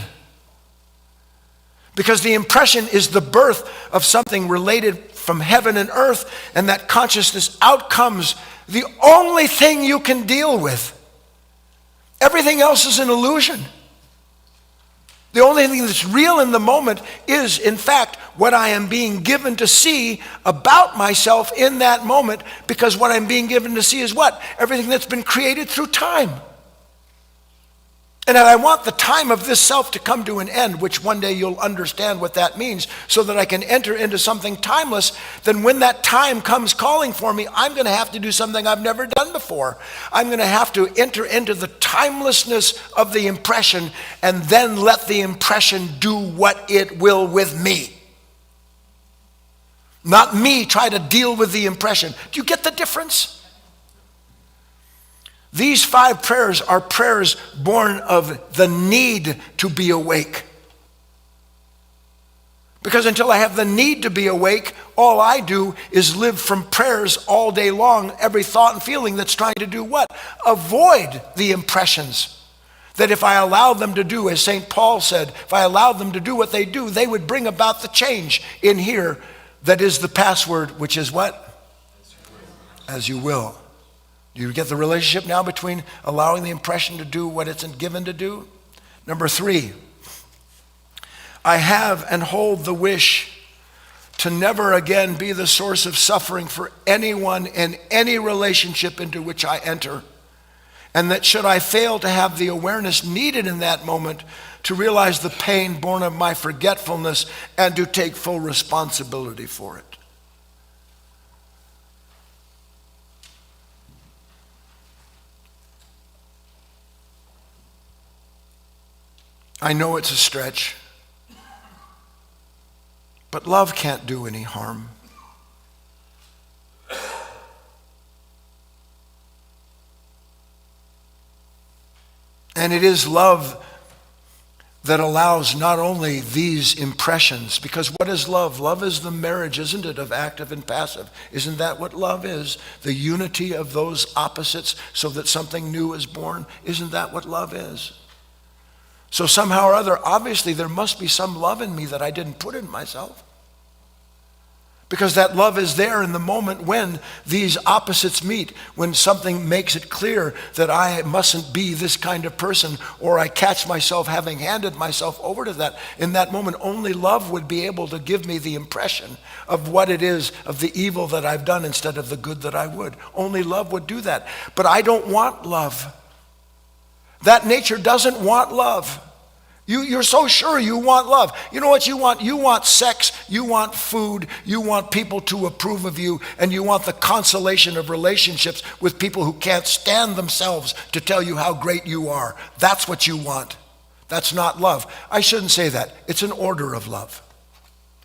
Because the impression is the birth of something related from heaven and earth, and that consciousness outcomes the only thing you can deal with. Everything else is an illusion. The only thing that's real in the moment is, in fact, what I am being given to see about myself in that moment, because what I'm being given to see is what? Everything that's been created through time. And I want the time of this self to come to an end, which one day you'll understand what that means, so that I can enter into something timeless. Then when that time comes calling for me, I'm going to have to do something I've never done before. I'm going to have to enter into the timelessness of the impression and then let the impression do what it will with me. Not me try to deal with the impression. Do you get the difference? These 5 prayers are prayers born of the need to be awake. Because until I have the need to be awake, all I do is live from prayers all day long, every thought and feeling that's trying to do what? Avoid the impressions. That if I allowed them to do, as St. Paul said, if I allowed them to do what they do, they would bring about the change in here that is the password, which is what? As you will. You get the relationship now between allowing the impression to do what it's given to do? Number 3, I have and hold the wish to never again be the source of suffering for anyone in any relationship into which I enter. And that should I fail to have the awareness needed in that moment to realize the pain born of my forgetfulness and to take full responsibility for it. I know it's a stretch, but love can't do any harm. And it is love that allows not only these impressions, because what is love? Love is the marriage, isn't it, of active and passive? Isn't that what love is? The unity of those opposites so that something new is born? Isn't that what love is? So somehow or other, obviously there must be some love in me that I didn't put in myself. Because that love is there in the moment when these opposites meet, when something makes it clear that I mustn't be this kind of person, or I catch myself having handed myself over to that. In that moment, only love would be able to give me the impression of what it is, of the evil that I've done instead of the good that I would. Only love would do that. But I don't want love. That nature doesn't want love. You're so sure you want love. You know what you want? You want sex, you want food, you want people to approve of you, and you want the consolation of relationships with people who can't stand themselves to tell you how great you are. That's what you want. That's not love. I shouldn't say that. It's an order of love.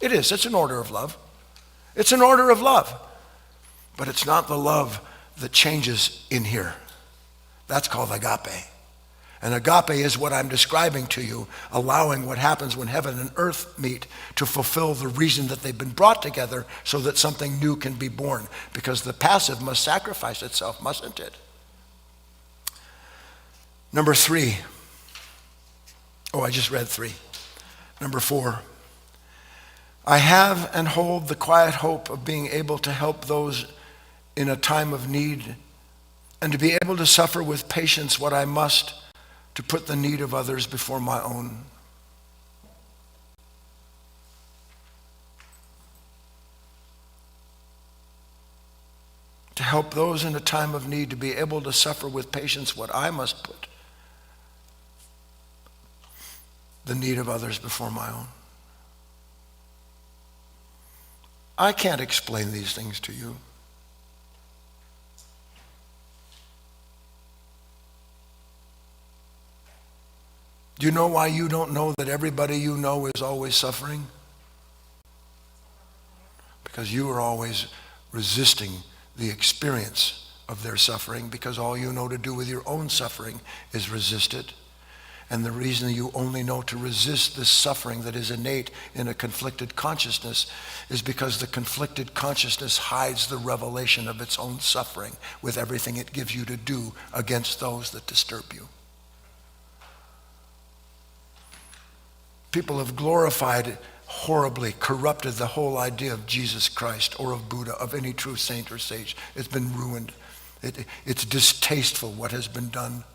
It is. It's an order of love. It's an order of love. But it's not the love that changes in here. That's called agape. And agape is what I'm describing to you, allowing what happens when heaven and earth meet to fulfill the reason that they've been brought together so that something new can be born. Because the passive must sacrifice itself, mustn't it? Number 3. Oh, I just read 3. Number 4. I have and hold the quiet hope of being able to help those in a time of need and to be able to suffer with patience what I must to put the need of others before my own. To help those in a time of need to be able to suffer with patience what I must put the need of others before my own. I can't explain these things to you. Do you know why you don't know that everybody you know is always suffering? Because you are always resisting the experience of their suffering, because all you know to do with your own suffering is resist it. And the reason you only know to resist this suffering that is innate in a conflicted consciousness is because the conflicted consciousness hides the revelation of its own suffering with everything it gives you to do against those that disturb you. People have glorified, horribly corrupted the whole idea of Jesus Christ or of Buddha, of any true saint or sage. It's been ruined. It's distasteful what has been done,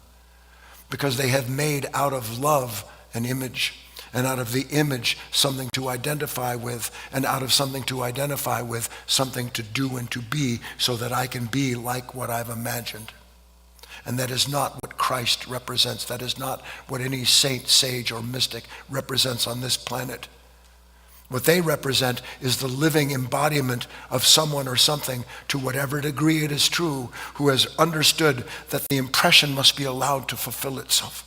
because they have made out of love an image, and out of the image something to identify with, and out of something to identify with something to do and to be, so that I can be like what I've imagined. And that is not what Christ represents. That is not what any saint, sage, or mystic represents on this planet. What they represent is the living embodiment of someone or something, to whatever degree it is true, who has understood that the impression must be allowed to fulfill itself.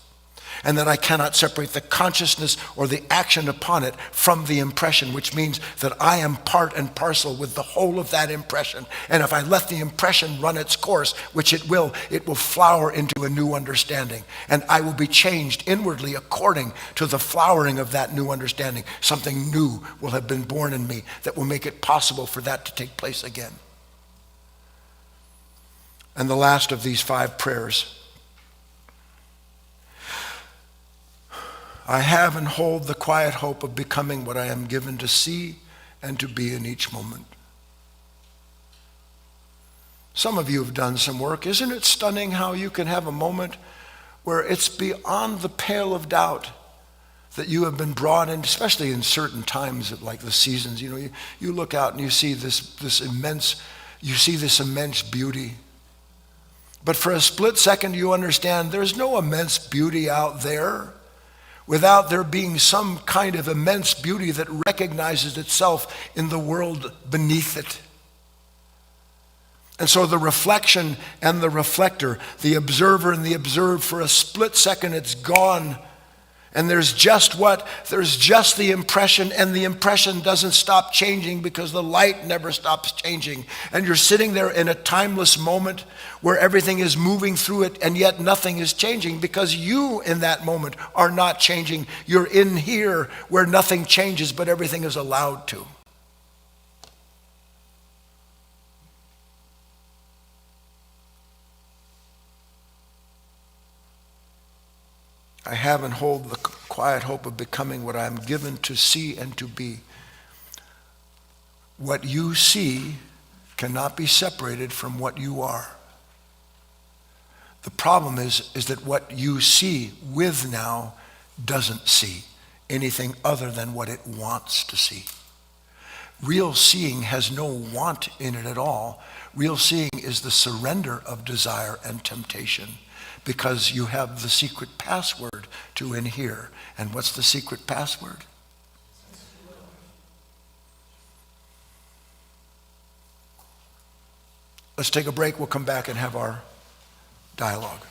And that I cannot separate the consciousness or the action upon it from the impression, which means that I am part and parcel with the whole of that impression. And if I let the impression run its course, which it will flower into a new understanding. And I will be changed inwardly according to the flowering of that new understanding. Something new will have been born in me that will make it possible for that to take place again. And the last of these 5 prayers: I have and hold the quiet hope of becoming what I am given to see and to be in each moment. Some of you have done some work. Isn't it stunning how you can have a moment where it's beyond the pale of doubt that you have been brought in, especially in certain times of like the seasons. You look out and you see this immense beauty. But for a split second you understand there's no immense beauty out there without there being some kind of immense beauty that recognizes itself in the world beneath it. And so the reflection and the reflector, the observer and the observed, for a split second it's gone. And there's just the impression, and the impression doesn't stop changing because the light never stops changing. And you're sitting there in a timeless moment where everything is moving through it, and yet nothing is changing because you in that moment are not changing. You're in here where nothing changes, but everything is allowed to. I have and hold the quiet hope of becoming what I am given to see and to be. What you see cannot be separated from what you are. The problem is that what you see with now doesn't see anything other than what it wants to see. Real seeing has no want in it at all. Real seeing is the surrender of desire and temptation, because you have the secret password to in here. And what's the secret password? Let's take a break. We'll come back and have our dialogue.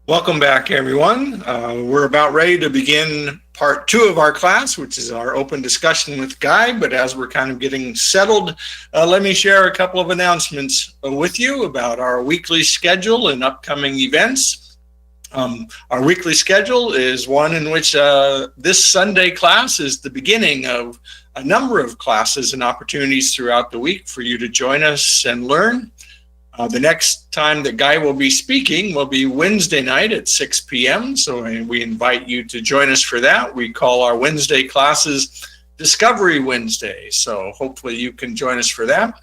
Welcome back, everyone. We're about ready to begin part 2 of our class, which is our open discussion with Guy. But as we're kind of getting settled, let me share a couple of announcements with you about our weekly schedule and upcoming events. Our weekly schedule is one in which this Sunday class is the beginning of a number of classes and opportunities throughout the week for you to join us and learn. The next time that Guy will be speaking will be Wednesday night at 6 p.m. So we invite you to join us for that. We call our Wednesday classes Discovery Wednesday. So hopefully you can join us for that.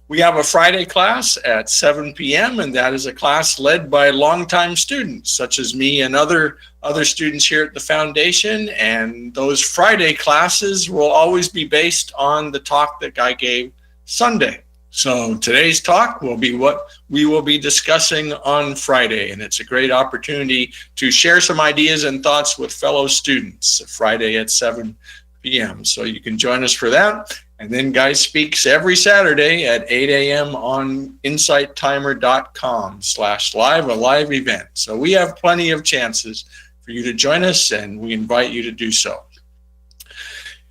We have a Friday class at 7 p.m. and that is a class led by longtime students such as me and other students here at the foundation. And those Friday classes will always be based on the talk that Guy gave Sunday. So today's talk will be what we will be discussing on Friday, and it's a great opportunity to share some ideas and thoughts with fellow students Friday at 7 p.m. So you can join us for that. And then Guy speaks every Saturday at 8 a.m. on insighttimer.com/live, a live event. So we have plenty of chances for you to join us, and we invite you to do so.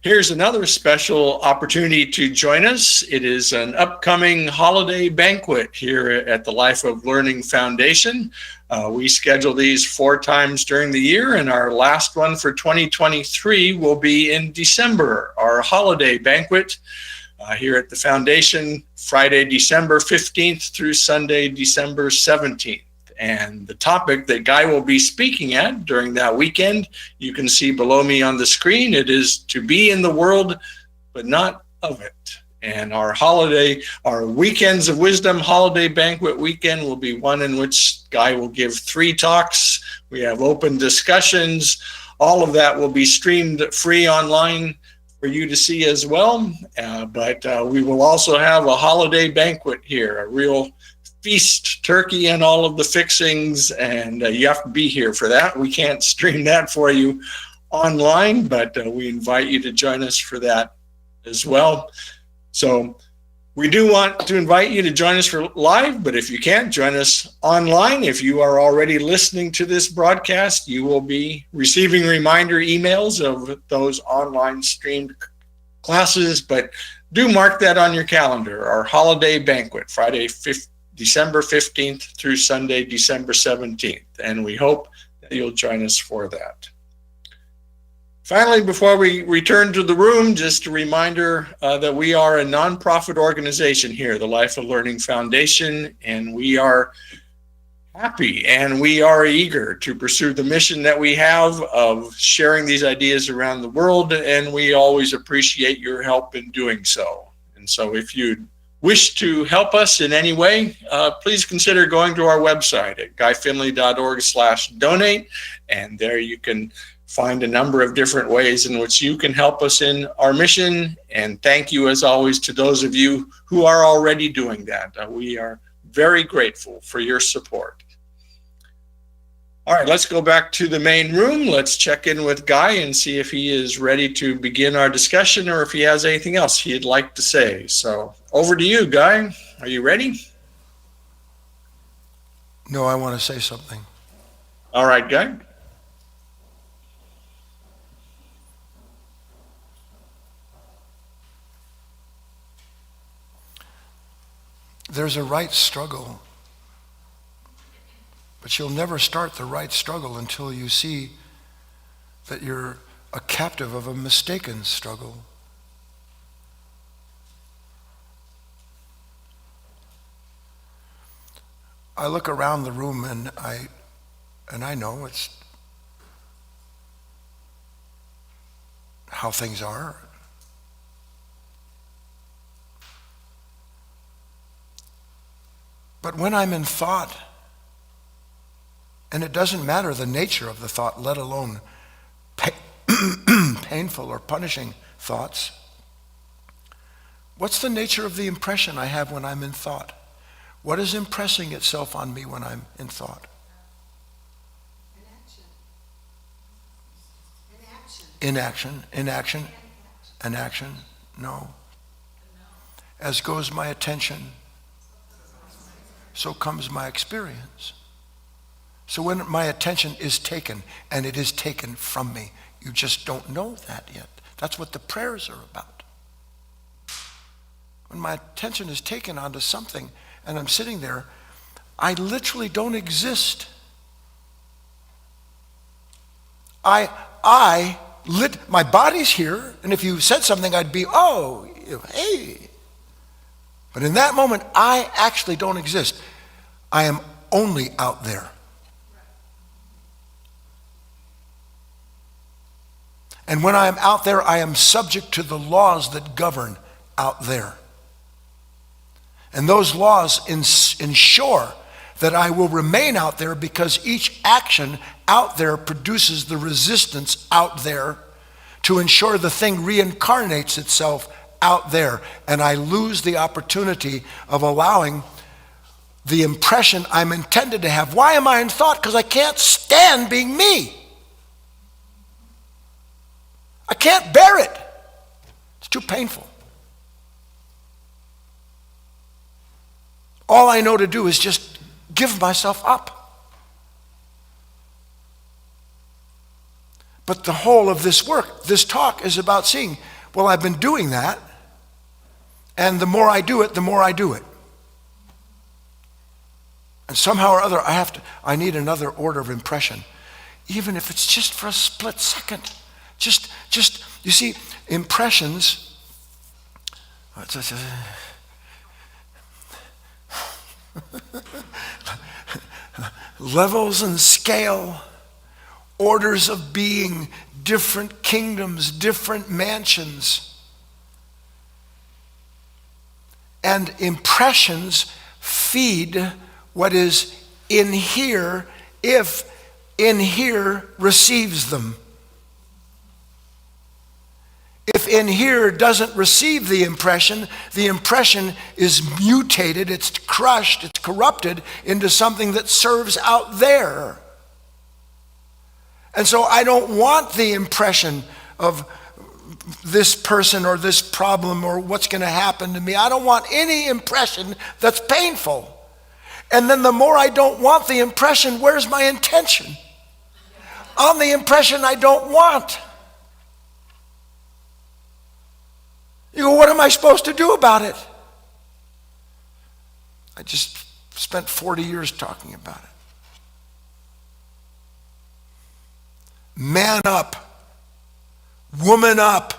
Here's another special opportunity to join us. It is an upcoming holiday banquet here at the Life of Learning Foundation. We schedule these 4 times during the year, and our last one for 2023 will be in December, our holiday banquet here at the foundation, Friday, December 15th through Sunday, December 17th. And the topic that Guy will be speaking at during that weekend, you can see below me on the screen. It is to be in the world, but not of it. And our Weekends of Wisdom holiday banquet weekend will be one in which Guy will give 3 talks. We have open discussions. All of that will be streamed free online for you to see as well. But we will also have a holiday banquet here, a real feast, turkey and all of the fixings, and you have to be here for that. We can't stream that for you online, but we invite you to join us for that as well. So we do want to invite you to join us for live, but if you can't, join us online. If you are already listening to this broadcast, you will be receiving reminder emails of those online streamed classes, but do mark that on your calendar. Our holiday banquet, Friday, December 15th through Sunday, December 17th. And we hope that you'll join us for that. Finally, before we return to the room, just a reminder that we are a nonprofit organization here, the Life of Learning Foundation, and we are happy and we are eager to pursue the mission that we have of sharing these ideas around the world, and we always appreciate your help in doing so. And so if you'd wish to help us in any way, please consider going to our website at guyfinley.org/donate, and there you can find a number of different ways in which you can help us in our mission. And thank you, as always, to those of you who are already doing that. We are very grateful for your support. All right, let's go back to the main room. Let's check in with Guy and see if he is ready to begin our discussion or if he has anything else he'd like to say. So over to you, Guy. Are you ready? No, I want to say something. All right, Guy. There's a right struggle. But you'll never start the right struggle until you see that you're a captive of a mistaken struggle. I look around the room and I know it's how things are. But when I'm in thought, and it doesn't matter the nature of the thought, let alone painful or punishing thoughts. What's the nature of the impression I have when I'm in thought? What is impressing itself on me when I'm in thought? Inaction. An action. No. As goes my attention, so comes my experience. So when my attention is taken, and it is taken from me, you just don't know that yet. That's what the prayers are about. When my attention is taken onto something and I'm sitting there, I literally don't exist. My body's here, and if you said something, I'd be, oh, hey. But in that moment, I actually don't exist. I am only out there. And when I am out there, I am subject to the laws that govern out there. And those laws ensure that I will remain out there, because each action out there produces the resistance out there to ensure the thing reincarnates itself out there. And I lose the opportunity of allowing the impression I'm intended to have. Why am I in thought? Because I can't stand being me. I can't bear it. It's too painful. All I know to do is just give myself up. But the whole of this work, this talk, is about seeing, well, I've been doing that, and the more I do it, the more I do it. And somehow or other, I need another order of impression, even if it's just for a split second. Just, you see, impressions, levels and scale, orders of being, different kingdoms, different mansions. And impressions feed what is in here, if in here receives them. If in here doesn't receive the impression is mutated, it's crushed, it's corrupted into something that serves out there. And so I don't want the impression of this person or this problem or what's going to happen to me. I don't want any impression that's painful. And then the more I don't want the impression, where's my intention? On the impression I don't want. You go, what am I supposed to do about it? I just spent 40 years talking about it. Man up. Woman up.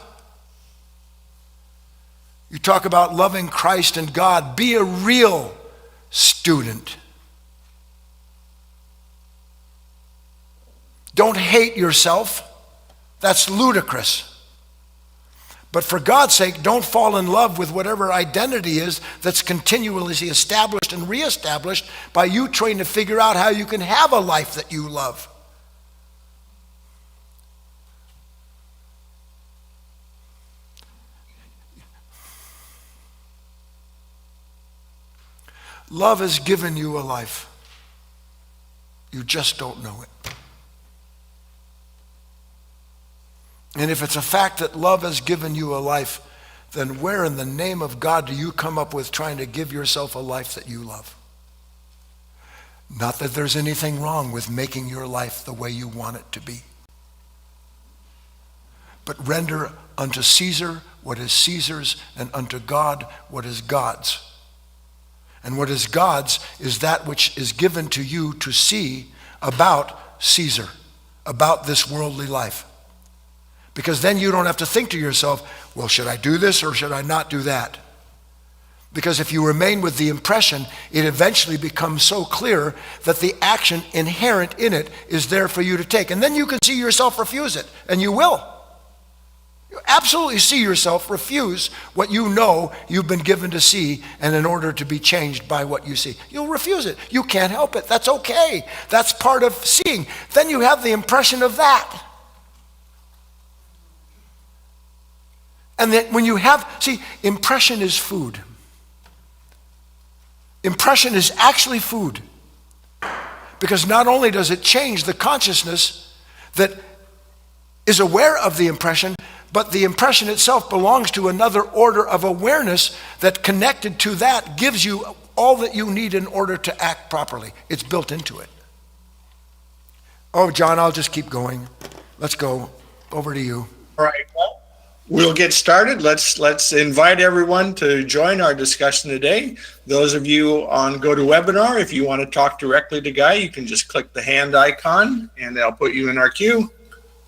You talk about loving Christ and God. Be a real student. Don't hate yourself. That's ludicrous. But for God's sake, don't fall in love with whatever identity is that's continually established and reestablished by you trying to figure out how you can have a life that you love. Love has given you a life. You just don't know it. And if it's a fact that love has given you a life, then where in the name of God do you come up with trying to give yourself a life that you love? Not that there's anything wrong with making your life the way you want it to be. But render unto Caesar what is Caesar's, and unto God what is God's. And what is God's is that which is given to you to see about Caesar, about this worldly life. Because then you don't have to think to yourself, well, should I do this or should I not do that? Because if you remain with the impression, it eventually becomes so clear that the action inherent in it is there for you to take. And then you can see yourself refuse it, and you will. You absolutely see yourself refuse what you know you've been given to see, and in order to be changed by what you see. You'll refuse it. You can't help it. That's okay. That's part of seeing. Then you have the impression of that. And then when you have, see, impression is food. Impression is actually food. Because not only does it change the consciousness that is aware of the impression, but the impression itself belongs to another order of awareness that connected to that gives you all that you need in order to act properly. It's built into it. Oh, John, I'll just keep going. Let's go. Over to you. All right, well, we'll get started. Let's invite everyone to join our discussion today. Those of you on GoToWebinar, if you want to talk directly to Guy, you can just click the hand icon and I'll put you in our queue,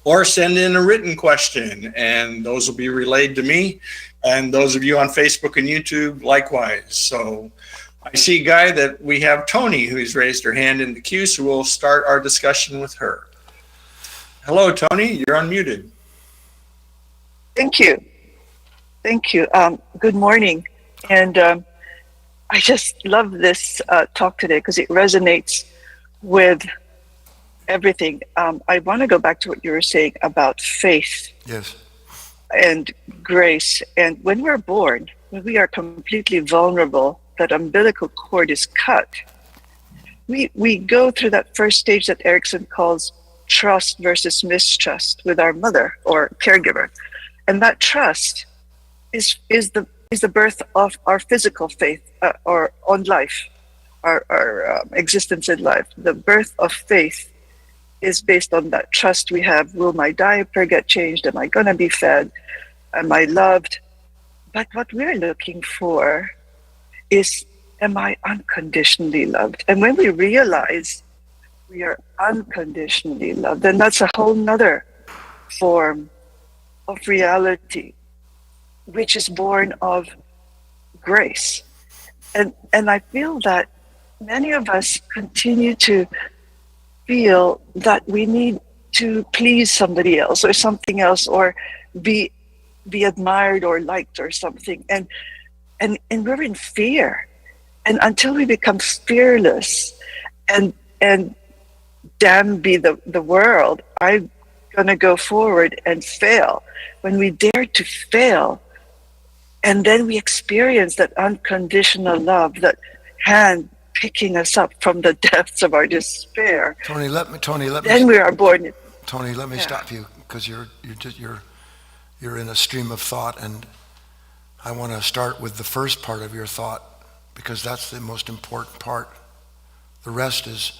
or send in a written question and those will be relayed to me. And those of you on Facebook and YouTube, likewise. So I see, Guy, that we have Tony who's raised her hand in the queue, so we'll start our discussion with her. Hello, Tony, you're unmuted. Thank you. Thank you. Good morning. And I just love this talk today because it resonates with everything. I want to go back to what you were saying about faith. Yes. And grace. And when we're born, when we are completely vulnerable, that umbilical cord is cut, we go through that first stage that Erickson calls trust versus mistrust with our mother or caregiver. And that trust is the birth of our physical faith or on life, our existence in life. The birth of faith is based on that trust we have. Will my diaper get changed? Am I going to be fed? Am I loved? But what we're looking for is, am I unconditionally loved? And when we realize we are unconditionally loved, then that's a whole nother form of reality, which is born of grace. And I feel that many of us continue to feel that we need to please somebody else or something else, or be admired or liked or something. And we're in fear. And until we become fearless and damn be the world, I'm gonna go forward and fail. When we dare to fail, and then we experience that unconditional love, that hand picking us up from the depths of our despair. Tony, let me. Then we are born. Tony, let me stop you because you're in a stream of thought, and I want to start with the first part of your thought because that's the most important part. The rest is,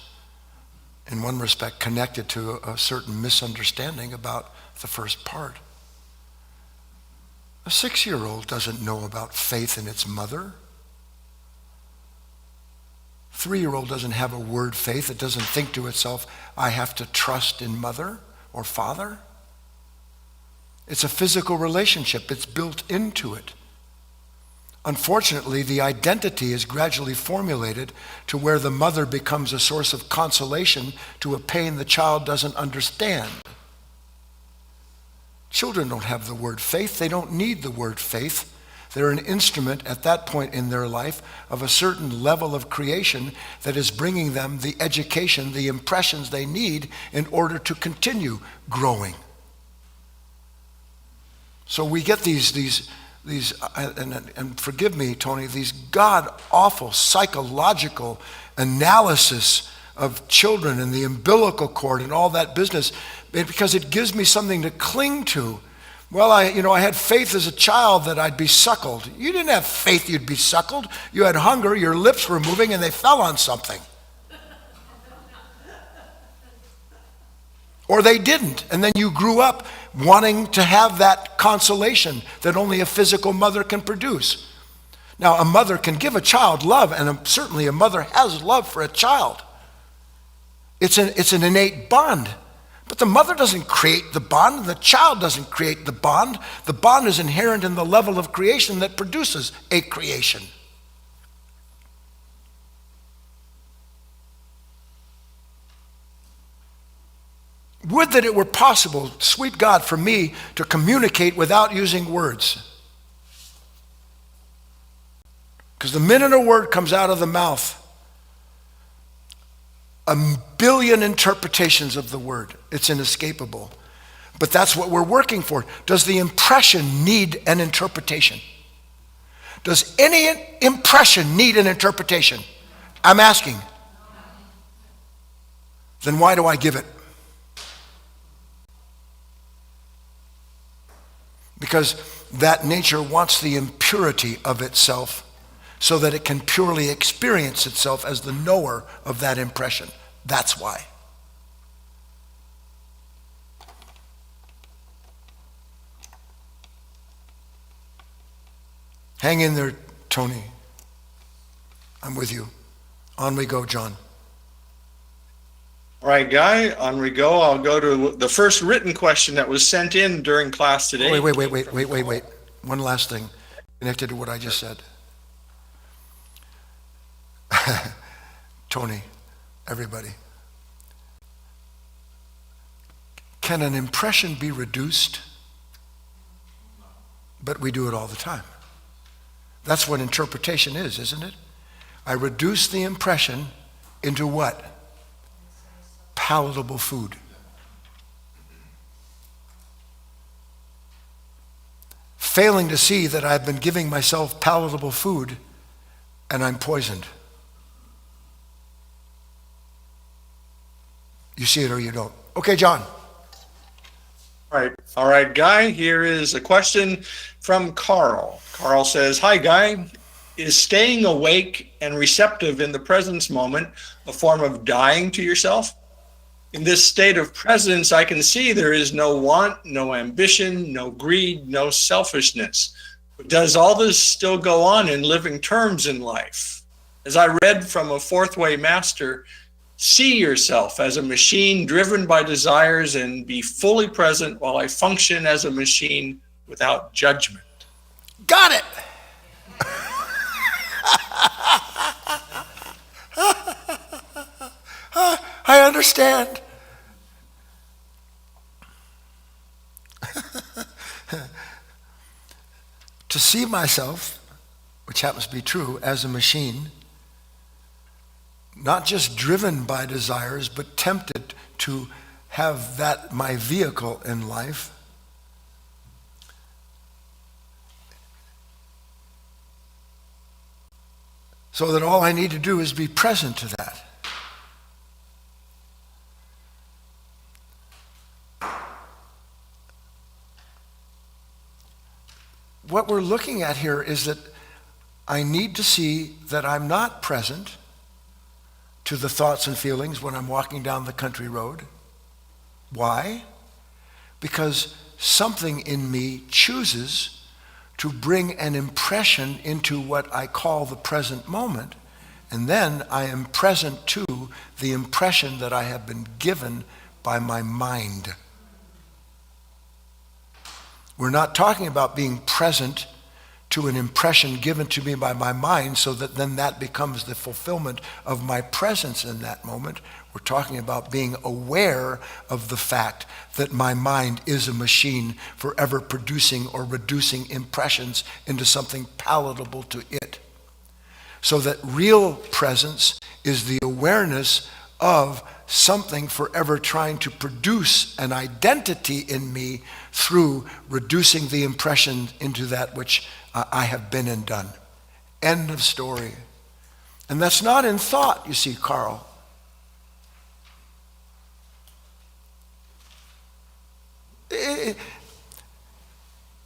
in one respect, connected to a certain misunderstanding about the first part. A 6-year-old doesn't know about faith in its mother. 3-year-old doesn't have a word faith. It doesn't think to itself, I have to trust in mother or father. It's a physical relationship. It's built into it. Unfortunately, the identity is gradually formulated to where the mother becomes a source of consolation to a pain the child doesn't understand. Children don't have the word faith. They don't need the word faith. They're an instrument at that point in their life of a certain level of creation that is bringing them the education, the impressions they need in order to continue growing. So we get these and forgive me, Tony, these god-awful psychological analysis of children and the umbilical cord and all that business, because it gives me something to cling to. Well, I had faith as a child that I'd be suckled. You didn't have faith you'd be suckled. You had hunger, your lips were moving, and they fell on something. Or they didn't, and then you grew up wanting to have that consolation that only a physical mother can produce. Now, a mother can give a child love, and certainly a mother has love for a child. It's an innate bond. But the mother doesn't create the bond, the child doesn't create the bond. The bond is inherent in the level of creation that produces a creation. Would that it were possible, sweet God, for me to communicate without using words. Because the minute a word comes out of the mouth, a billion interpretations of the word. It's inescapable. But that's what we're working for. Does the impression need an interpretation? Does any impression need an interpretation? I'm asking. Then why do I give it? Because that nature wants the impurity of itself so that it can purely experience itself as the knower of that impression. That's why. Hang in there, Tony. I'm with you. On we go, John. All right, Guy, on we go. I'll go to the first written question that was sent in during class today. Wait. One last thing connected to what I just said. Tony, everybody. Can an impression be reduced? But we do it all the time. That's what interpretation is, isn't it? I reduce the impression into what? Palatable food. Failing to see that I've been giving myself palatable food and I'm poisoned. You see it or you don't. Okay, John. All right, Guy, here is a question from Carl. Carl says, "Hi, Guy. Is staying awake and receptive in the presence moment a form of dying to yourself? In this state of presence, I can see there is no want, no ambition, no greed, no selfishness. But does all this still go on in living terms in life? As I read from a fourth way master, see yourself as a machine driven by desires and be fully present while I function as a machine without judgment." Got it. I understand. To see myself, which happens to be true, as a machine, not just driven by desires, but tempted to have that my vehicle in life, so that all I need to do is be present to that. What we're looking at here is that I need to see that I'm not present to the thoughts and feelings when I'm walking down the country road. Why? Because something in me chooses to bring an impression into what I call the present moment, and then I am present to the impression that I have been given by my mind. We're not talking about being present to an impression given to me by my mind so that then that becomes the fulfillment of my presence in that moment. We're talking about being aware of the fact that my mind is a machine forever producing or reducing impressions into something palatable to it. So that real presence is the awareness of something forever trying to produce an identity in me through reducing the impression into that which I have been and done. End of story. And that's not in thought, you see, Carl.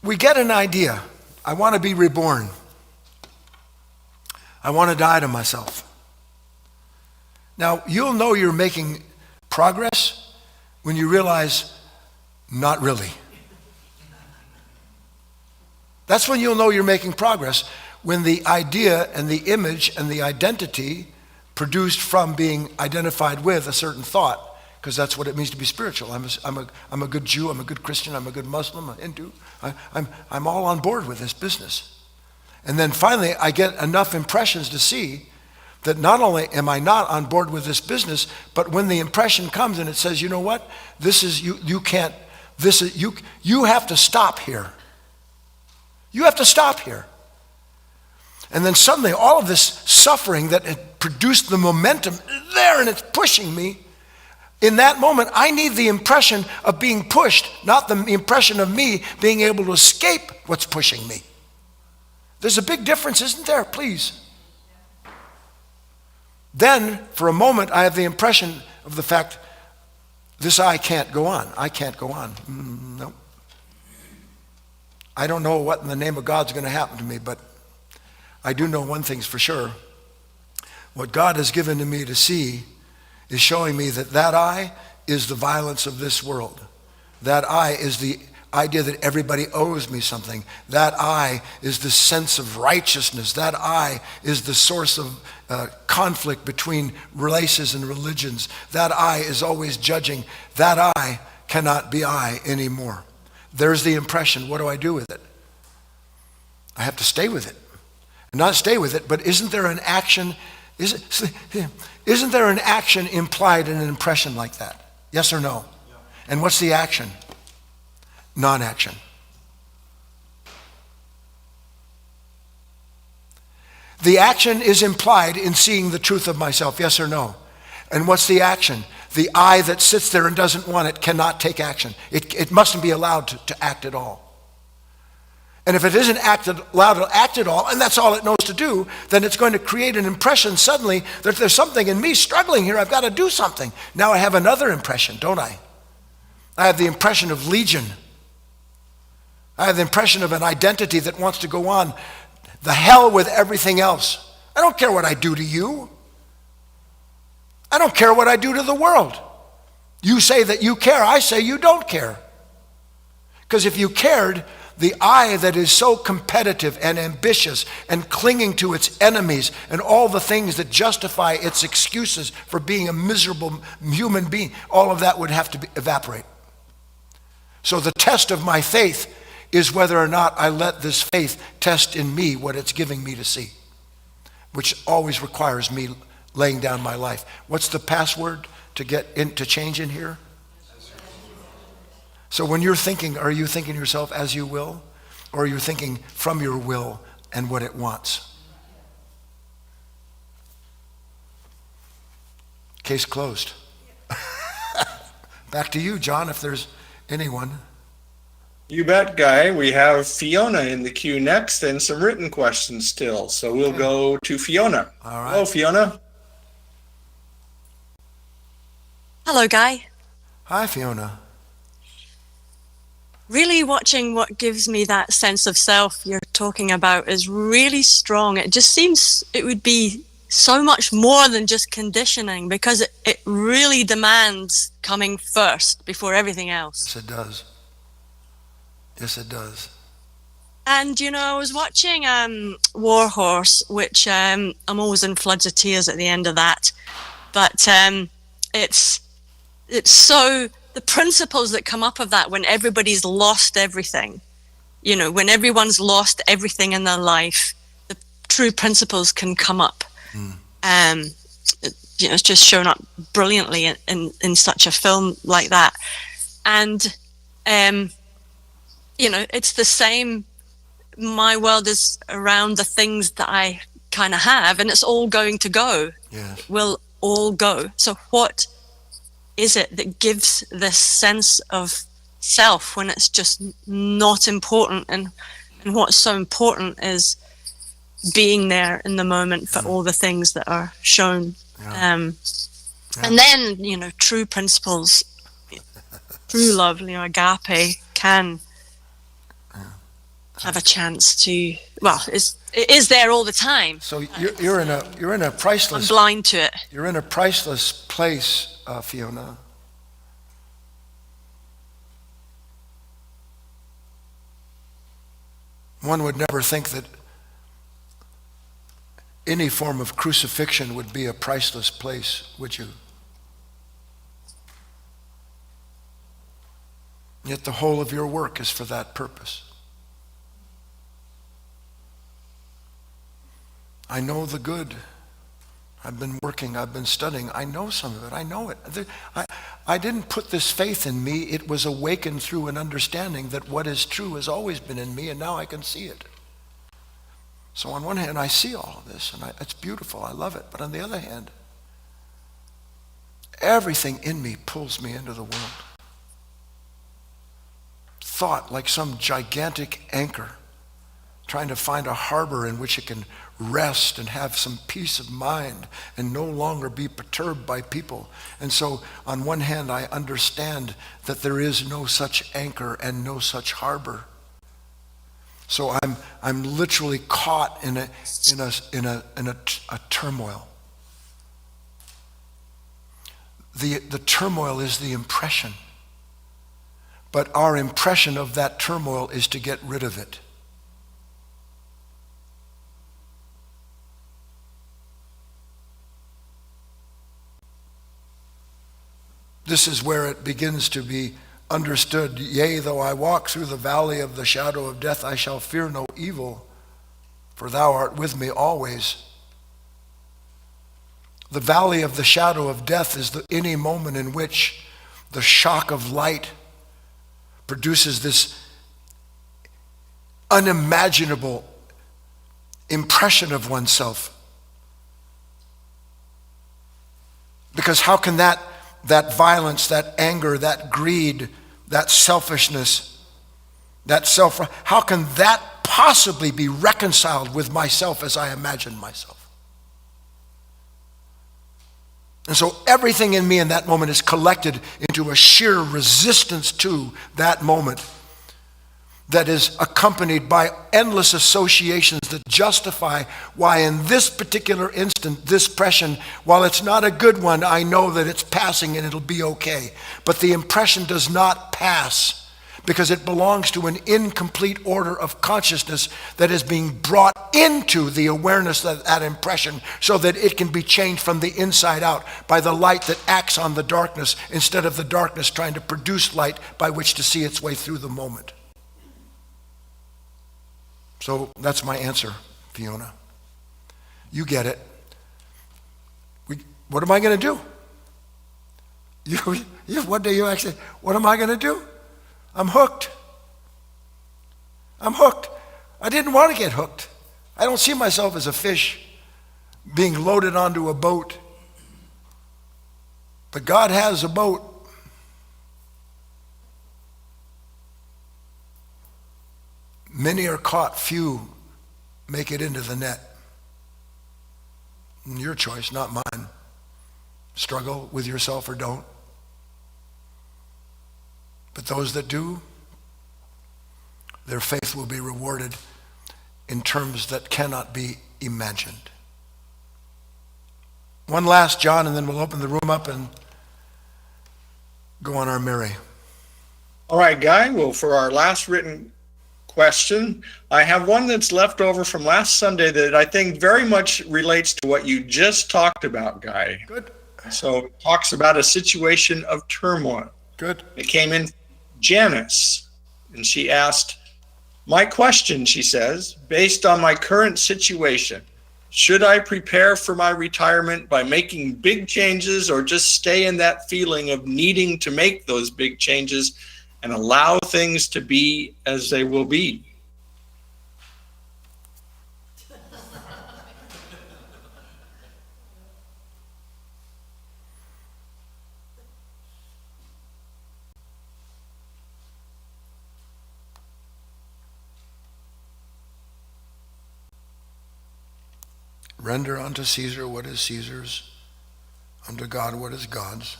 We get an idea. I want to be reborn. I want to die to myself. Now, you'll know you're making progress when you realize, not really. That's when you'll know you're making progress, when the idea and the image and the identity produced from being identified with a certain thought, because that's what it means to be spiritual. I'm a good Jew, I'm a good Christian, I'm a good Muslim, a Hindu. I'm all on board with this business. And then finally, I get enough impressions to see that not only am I not on board with this business, but when the impression comes and it says, you know what, this is, you can't, this is, you have to stop here. You have to stop here. And then suddenly all of this suffering that had produced the momentum there and it's pushing me, in that moment I need the impression of being pushed, not the impression of me being able to escape what's pushing me. There's a big difference, isn't there? Please. Then, for a moment, I have the impression of the fact, this I can't go on. I can't go on. No. I don't know what in the name of God's going to happen to me, but I do know one thing's for sure. What God has given to me to see is showing me that I is the violence of this world. That I is the idea that everybody owes me something. That I is the sense of righteousness. That I is the source of conflict between races and religions. That I is always judging. That I cannot be I anymore. There's the impression. What do I do with it? I have to stay with it. Not stay with it, but isn't there an action? Isn't there an action implied in an impression like that? Yes or no? Yeah. And what's the action? Non-action. The action is implied in seeing the truth of myself, yes or no? And what's the action? The I that sits there and doesn't want it cannot take action. It mustn't be allowed to act at all. And if it isn't allowed to act at all, and that's all it knows to do, then it's going to create an impression suddenly that there's something in me struggling here. I've got to do something. Now I have another impression, don't I? I have the impression of legion. I have the impression of an identity that wants to go on. The hell with everything else. I don't care what I do to you. I don't care what I do to the world. You say that you care. I say you don't care. Because if you cared, the I that is so competitive and ambitious and clinging to its enemies and all the things that justify its excuses for being a miserable human being, all of that would have to evaporate. So the test of my faith is whether or not I let this faith test in me what it's giving me to see, which always requires me laying down my life. What's the password to get into change in here? So when you're thinking, are you thinking yourself as you will? Or are you thinking from your will and what it wants? Case closed. Back to you, John, if there's anyone. You bet, Guy. We have Fiona in the queue next and some written questions still. So we'll go to Fiona. All right. Hello, Fiona. Hello, Guy. Hi, Fiona. Really watching what gives me that sense of self you're talking about is really strong. It just seems it would be so much more than just conditioning, because it really demands coming first before everything else. Yes, it does. Yes, it does. And, you know, I was watching War Horse, which I'm always in floods of tears at the end of that. But it's so... the principles that come up of that when everybody's lost everything, you know, when everyone's lost everything in their life, the true principles can come up. You know, it's just shown up brilliantly in such a film like that. And, you know, it's the same. My world is around the things that I kind of have, and it's all going to go. Yes. Will all go. So what is it that gives this sense of self when it's just not important? And what's so important is being there in the moment for all the things that are shown. And then, you know, true principles, true love, you know, agape can have a chance to, well, it is there all the time. So you're in a priceless. I'm blind to it. You're in a priceless place, Fiona. One would never think that any form of crucifixion would be a priceless place, would you? Yet the whole of your work is for that purpose. I know the good. I've been working, I've been studying. I know some of it, I know it. I didn't put this faith in me. It was awakened through an understanding that what is true has always been in me, and now I can see it. So on one hand, I see all of this, and it's beautiful, I love it. But on the other hand, everything in me pulls me into the world. Thought like some gigantic anchor, trying to find a harbor in which it can rest and have some peace of mind and no longer be perturbed by people. And so on one hand, I understand that there is no such anchor and no such harbor. So I'm literally caught in a turmoil. The turmoil is the impression. but our impression of that turmoil is to get rid of it. This is where it begins to be understood. Yea, though I walk through the valley of the shadow of death, I shall fear no evil, for thou art with me always. The valley of the shadow of death is any moment in which the shock of light produces this unimaginable impression of oneself. Because how can that violence, that anger, that greed, that selfishness, how can that possibly be reconciled with myself as I imagine myself? And so everything in me in that moment is collected into a sheer resistance to that moment that is accompanied by endless associations that justify why in this particular instant, this impression, while it's not a good one, I know that it's passing and it'll be okay. But the impression does not pass because it belongs to an incomplete order of consciousness that is being brought into the awareness of that impression so that it can be changed from the inside out by the light that acts on the darkness instead of the darkness trying to produce light by which to see its way through the moment. So that's my answer, Fiona. You get it. What am I going to do? One day you actually, what am I going to do? I'm hooked. I didn't want to get hooked. I don't see myself as a fish being loaded onto a boat. But God has a boat. Many are caught, few make it into the net. Your choice, not mine. Struggle with yourself or don't. But those that do, their faith will be rewarded in terms that cannot be imagined. One last, John, and then we'll open the room up and go on our merry. All right, Guy. Well, for our last written question, I have one that's left over from last Sunday that I think very much relates to what you just talked about, Guy. Good. So it talks about a situation of turmoil. Good. It came in Janice, and she asked, my question, she says, based on my current situation, should I prepare for my retirement by making big changes or just stay in that feeling of needing to make those big changes and allow things to be as they will be? Render unto Caesar what is Caesar's, unto God what is God's.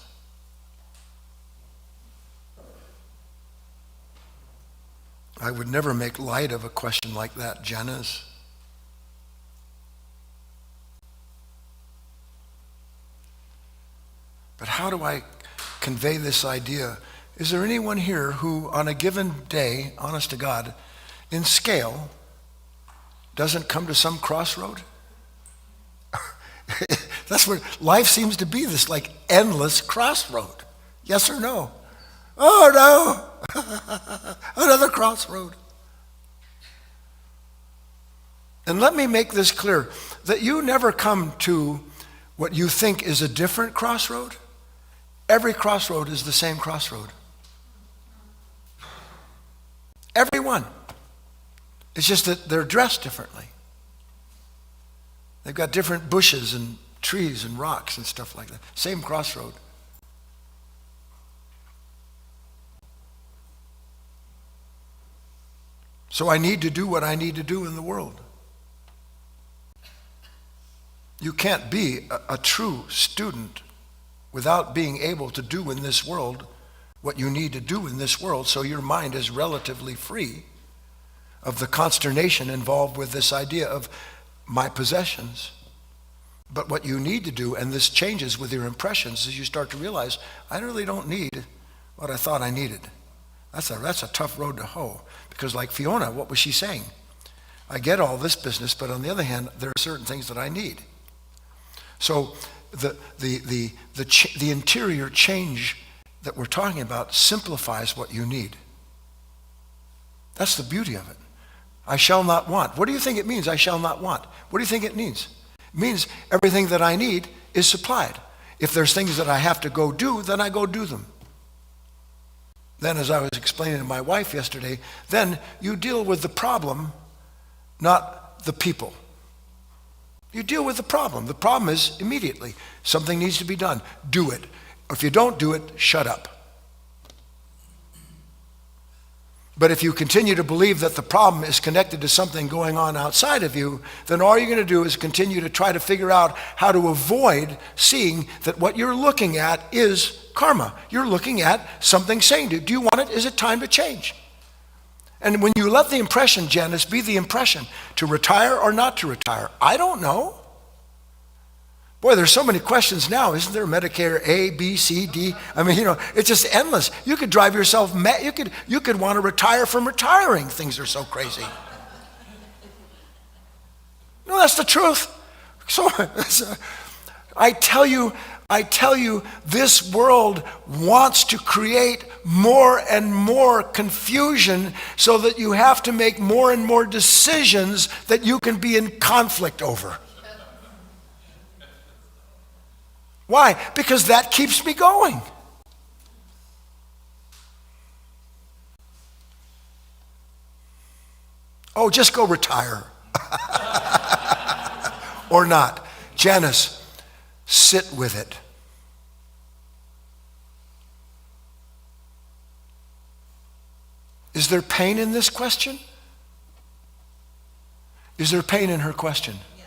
I would never make light of a question like that, Janice. But how do I convey this idea? Is there anyone here who on a given day, honest to God, in scale, doesn't come to some crossroad? That's where life seems to be, this like endless crossroad. Yes or no? Oh no, another crossroad. And let me make this clear, that you never come to what you think is a different crossroad. Every crossroad is the same crossroad. Every one. It's just that they're dressed differently. They've got different bushes and trees and rocks and stuff like that. Same crossroad. So I need to do what I need to do in the world. You can't be a true student without being able to do in this world what you need to do in this world, so your mind is relatively free of the consternation involved with this idea of my possessions. But what you need to do, and this changes with your impressions, is you start to realize, I really don't need what I thought I needed. That's a tough road to hoe. Because like Fiona, what was she saying? I get all this business, but on the other hand, there are certain things that I need. So the interior change that we're talking about simplifies what you need. That's the beauty of it. I shall not want. What do you think it means, I shall not want? What do you think it means? It means everything that I need is supplied. If there's things that I have to go do, then I go do them. Then, as I was explaining to my wife yesterday, then you deal with the problem, not the people. You deal with the problem. The problem is immediately. Something needs to be done. Do it. Or if you don't do it, shut up. But if you continue to believe that the problem is connected to something going on outside of you, then all you're going to do is continue to try to figure out how to avoid seeing that what you're looking at is karma. You're looking at something saying to you, do you want it? Is it time to change? And when you let the impression, Janice, be the impression to retire or not to retire, I don't know. Boy, there's so many questions now, isn't there? Medicare A, B, C, D. I mean, it's just endless. You could drive yourself mad. You could want to retire from retiring. Things are so crazy. No, that's the truth. So I tell you, this world wants to create more and more confusion so that you have to make more and more decisions that you can be in conflict over. Why? Because that keeps me going. Oh, just go retire. Or not. Janice, sit with it. Is there pain in this question? Is there pain in her question? Yes.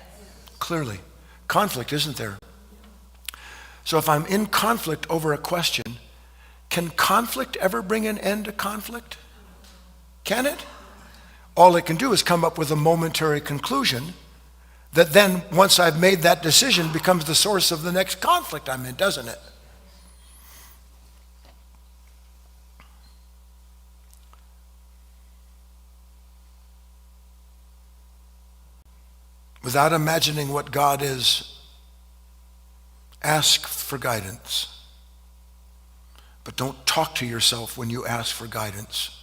Clearly. Conflict, isn't there? So if I'm in conflict over a question, can conflict ever bring an end to conflict? Can it? All it can do is come up with a momentary conclusion that then, once I've made that decision, becomes the source of the next conflict I'm in, doesn't it? Without imagining what God is, ask for guidance. But don't talk to yourself when you ask for guidance.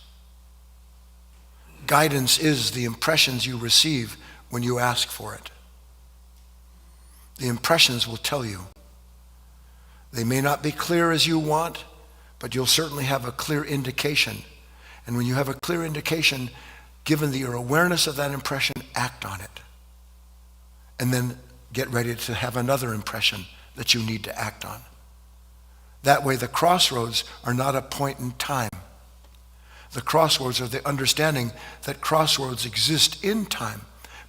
Guidance is the impressions you receive when you ask for it. The impressions will tell you. They may not be clear as you want, but you'll certainly have a clear indication. And when you have a clear indication, given your awareness of that impression, act on it. And then get ready to have another impression that you need to act on. That way the crossroads are not a point in time. The crossroads are the understanding that crossroads exist in time,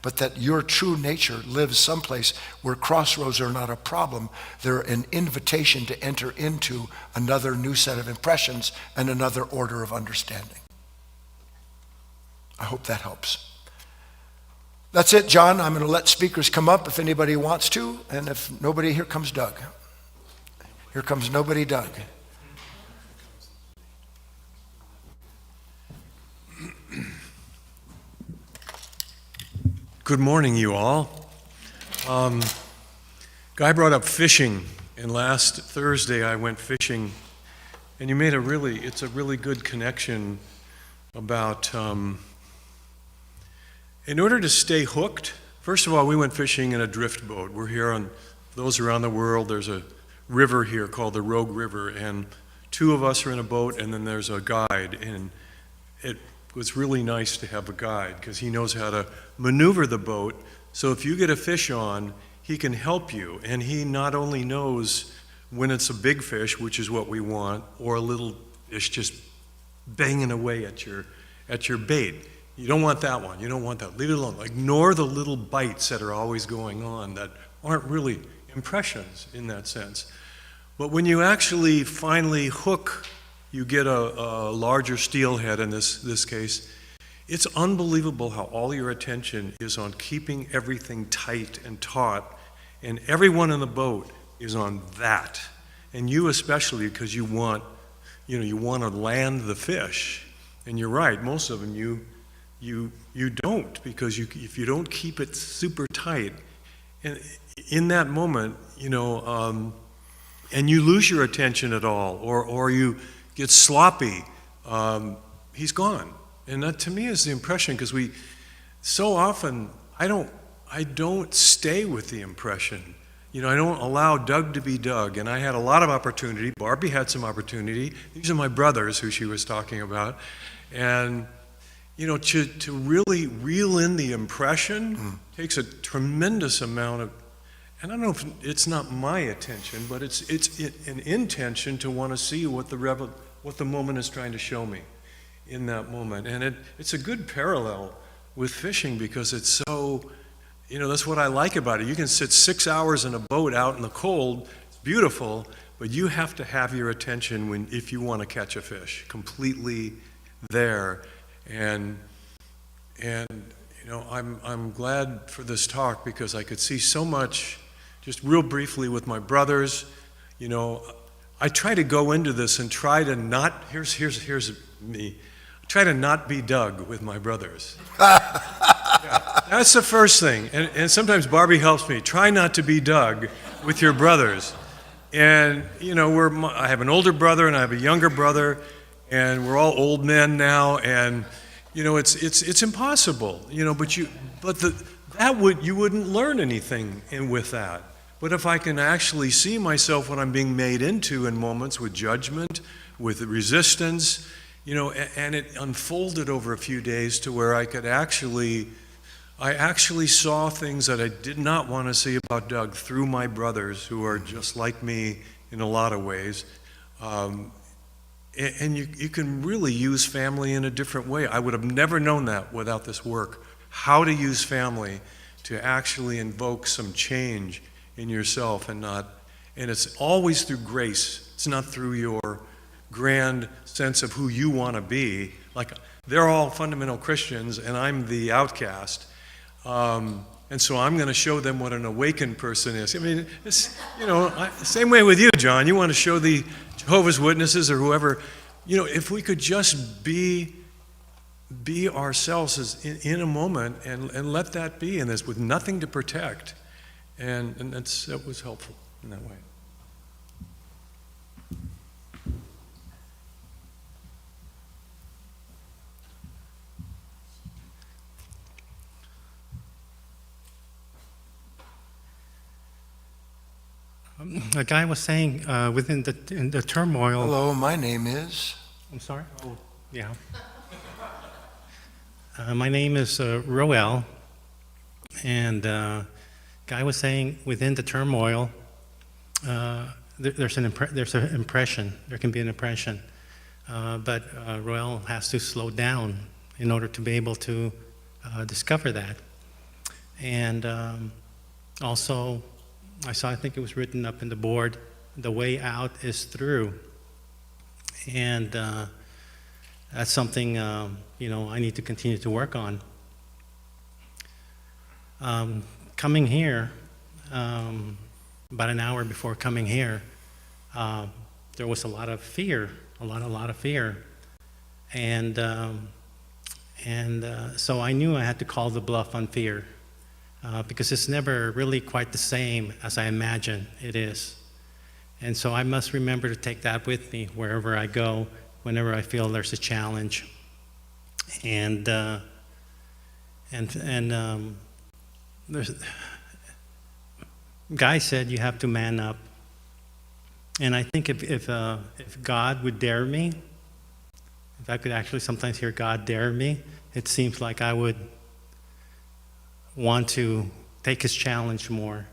but that your true nature lives someplace where crossroads are not a problem. They're an invitation to enter into another new set of impressions and another order of understanding. I hope that helps. That's it, John. I'm going to let speakers come up if anybody wants to, and if nobody, here comes Doug. Here comes nobody, Doug. Good morning, you all. Guy brought up fishing, and last Thursday I went fishing, and you made it's a really good connection about in order to stay hooked. First of all, we went fishing in a drift boat. We're here on those around the world. There's a river here called the Rogue River, and two of us are in a boat, and then there's a guide, and it was really nice to have a guide because he knows how to maneuver the boat. So if you get a fish on, he can help you, and he not only knows when it's a big fish, which is what we want, or a little fish just banging away at your bait. You don't want that one. You don't want that. Leave it alone. Ignore the little bites that are always going on that aren't really impressions in that sense. But when you actually finally hook, you get a larger steelhead in this case, it's unbelievable how all your attention is on keeping everything tight and taut, and everyone in the boat is on that. And you especially, because you want you want to land the fish. And you're right, most of them you don't, because if you don't keep it super tight, and in that moment, and you lose your attention at all, or you get sloppy, he's gone. And that to me is the impression, because we so often, I don't stay with the impression. I don't allow Doug to be Doug. And I had a lot of opportunity. Barbie had some opportunity. These are my brothers who she was talking about. And, to really reel in the impression takes a tremendous amount of, and I don't know if it's not my attention, but it's an intention to want to see what the moment is trying to show me in that moment. And it's a good parallel with fishing, because it's so, that's what I like about it. You can sit 6 hours in a boat out in the cold, it's beautiful, but you have to have your attention if you want to catch a fish, completely there. And I'm glad for this talk, because I could see so much, just real briefly with my brothers. I try to go into this and try to not, here's me, try to not be Doug with my brothers. Yeah, that's the first thing. And sometimes Barbie helps me. Try not to be Doug with your brothers. And, I have an older brother and I have a younger brother, and we're all old men now, and, it's impossible, but you wouldn't learn anything with that. But if I can actually see myself what I'm being made into in moments with judgment, with resistance, and it unfolded over a few days to where I actually saw things that I did not want to see about Doug through my brothers, who are just like me in a lot of ways. And you can really use family in a different way. I would have never known that without this work, how to use family to actually invoke some change in yourself, and it's always through grace. It's not through your grand sense of who you want to be. Like, they're all fundamental Christians and I'm the outcast. And so I'm going to show them what an awakened person is. I mean, it's, same way with you, John. You want to show the Jehovah's Witnesses or whoever, if we could just be ourselves in a moment and let that be in this with nothing to protect. And that was helpful in that way. A guy was saying within the turmoil. Hello, my name is. I'm sorry? Oh, yeah. My name is Roel, and Guy was saying within the turmoil, there's an impression. There can be an impression, but Roel has to slow down in order to be able to discover that. And also, I think it was written up in the board, the way out is through. And that's something, I need to continue to work on. Coming here, about an hour before coming here, there was a lot of fear, a lot of fear. And so I knew I had to call the bluff on fear. Because it's never really quite the same as I imagine it is. And so I must remember to take that with me wherever I go, whenever I feel there's a challenge. And there's, Guy said you have to man up. And I think if God would dare me, if I could actually sometimes hear God dare me, it seems like I would want to take his challenge more.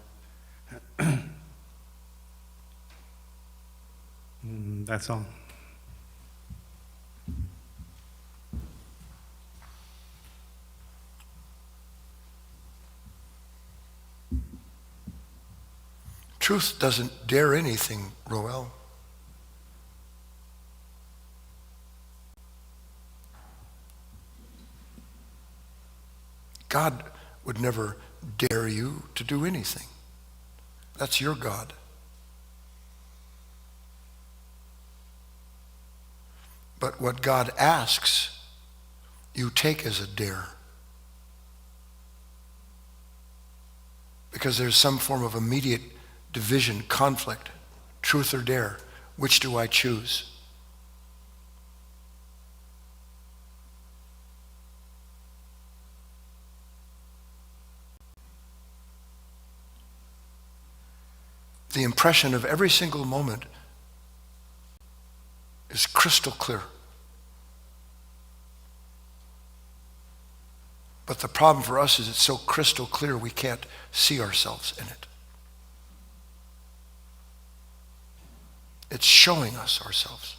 That's all. Truth doesn't dare anything, Roel. God would never dare you to do anything. That's your God. But what God asks, you take as a dare. Because there's some form of immediate division, conflict, truth or dare. Which do I choose? The impression of every single moment is crystal clear. But the problem for us is it's so crystal clear we can't see ourselves in it. It's showing us ourselves.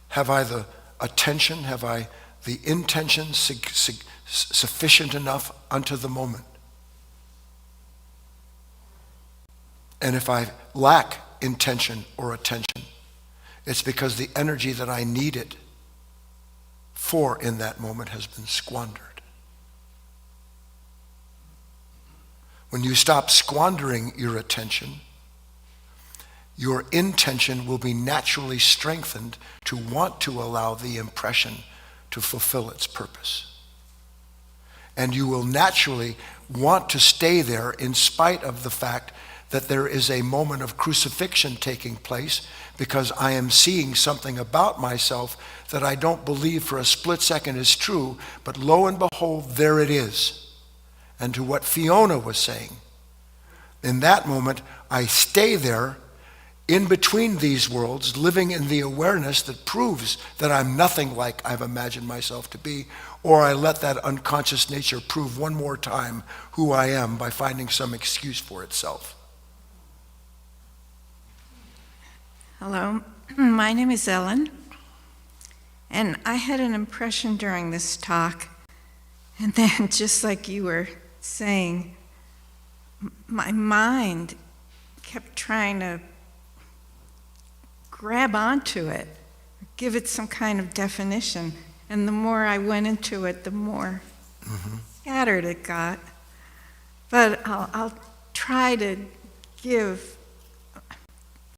Have I the attention, have I the intention sufficient enough unto the moment? And if I lack intention or attention, it's because the energy that I needed for in that moment has been squandered. When you stop squandering your attention, your intention will be naturally strengthened to want to allow the impression to fulfill its purpose. And you will naturally want to stay there in spite of the fact that there is a moment of crucifixion taking place because I am seeing something about myself that I don't believe for a split second is true, but lo and behold, there it is. And to what Fiona was saying, in that moment, I stay there in between these worlds, living in the awareness that proves that I'm nothing like I've imagined myself to be, or I let that unconscious nature prove one more time who I am by finding some excuse for itself. Hello, my name is Ellen, and I had an impression during this talk, and then just like you were saying, my mind kept trying to grab onto it, give it some kind of definition, and the more I went into it, the more scattered it got. But I'll try to give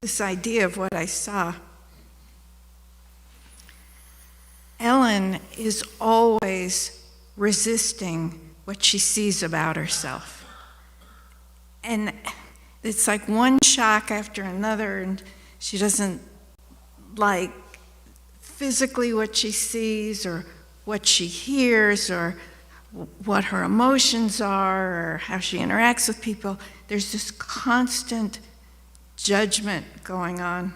this idea of what I saw. Ellen is always resisting what she sees about herself. And it's like one shock after another, and she doesn't like physically what she sees or what she hears or what her emotions are or how she interacts with people. There's this constant judgment going on.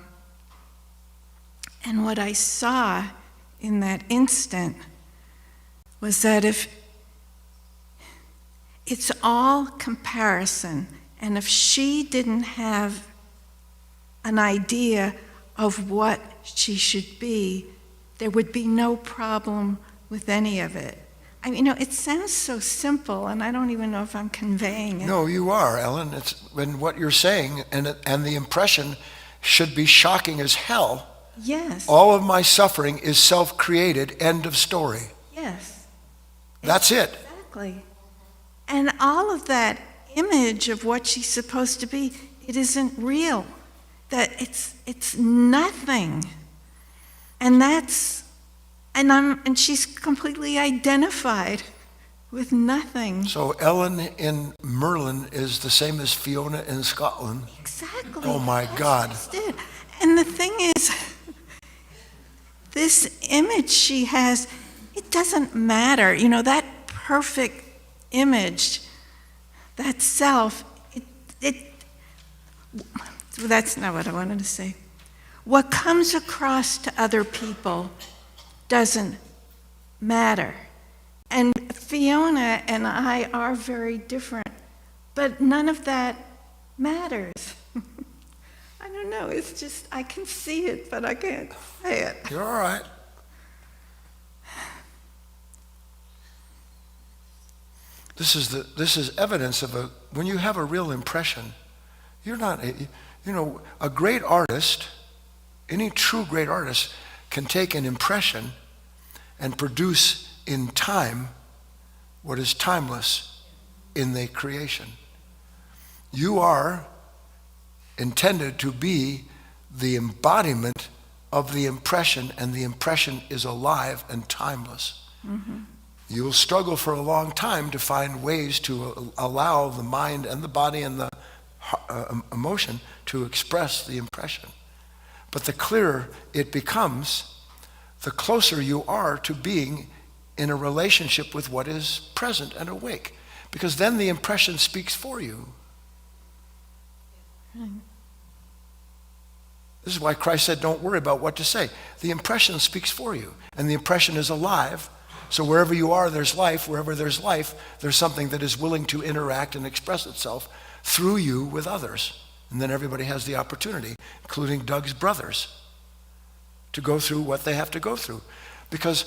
And what I saw in that instant was that if it's all comparison, and if she didn't have an idea of what she should be, there would be no problem with any of it. I mean, it sounds so simple, and I don't even know if I'm conveying it. No, you are, Ellen. When what you're saying, and the impression should be shocking as hell. Yes. All of my suffering is self-created, end of story. Yes. That's it. Exactly. And all of that image of what she's supposed to be, it isn't real. That it's nothing. And she's completely identified with nothing. So Ellen in Merlin is the same as Fiona in Scotland. Exactly. Oh my God. That's it. And the thing is, this image she has, it doesn't matter. That perfect image, that self, that's not what I wanted to say. What comes across to other people doesn't matter. And Fiona and I are very different, but none of that matters. I don't know, it's just, I can see it, but I can't say it. You're all right. This is evidence of when you have a real impression, you're not, a great artist, any true great artist can take an impression and produce in time what is timeless in the creation. You are intended to be the embodiment of the impression, and the impression is alive and timeless. You will struggle for a long time to find ways to allow the mind and the body and the emotion to express the impression. But the clearer it becomes, the closer you are to being in a relationship with what is present and awake. Because then the impression speaks for you. This is why Christ said, don't worry about what to say. The impression speaks for you, and the impression is alive. So wherever you are, there's life. Wherever there's life, there's something that is willing to interact and express itself through you with others. And then everybody has the opportunity, including Doug's brothers, to go through what they have to go through. Because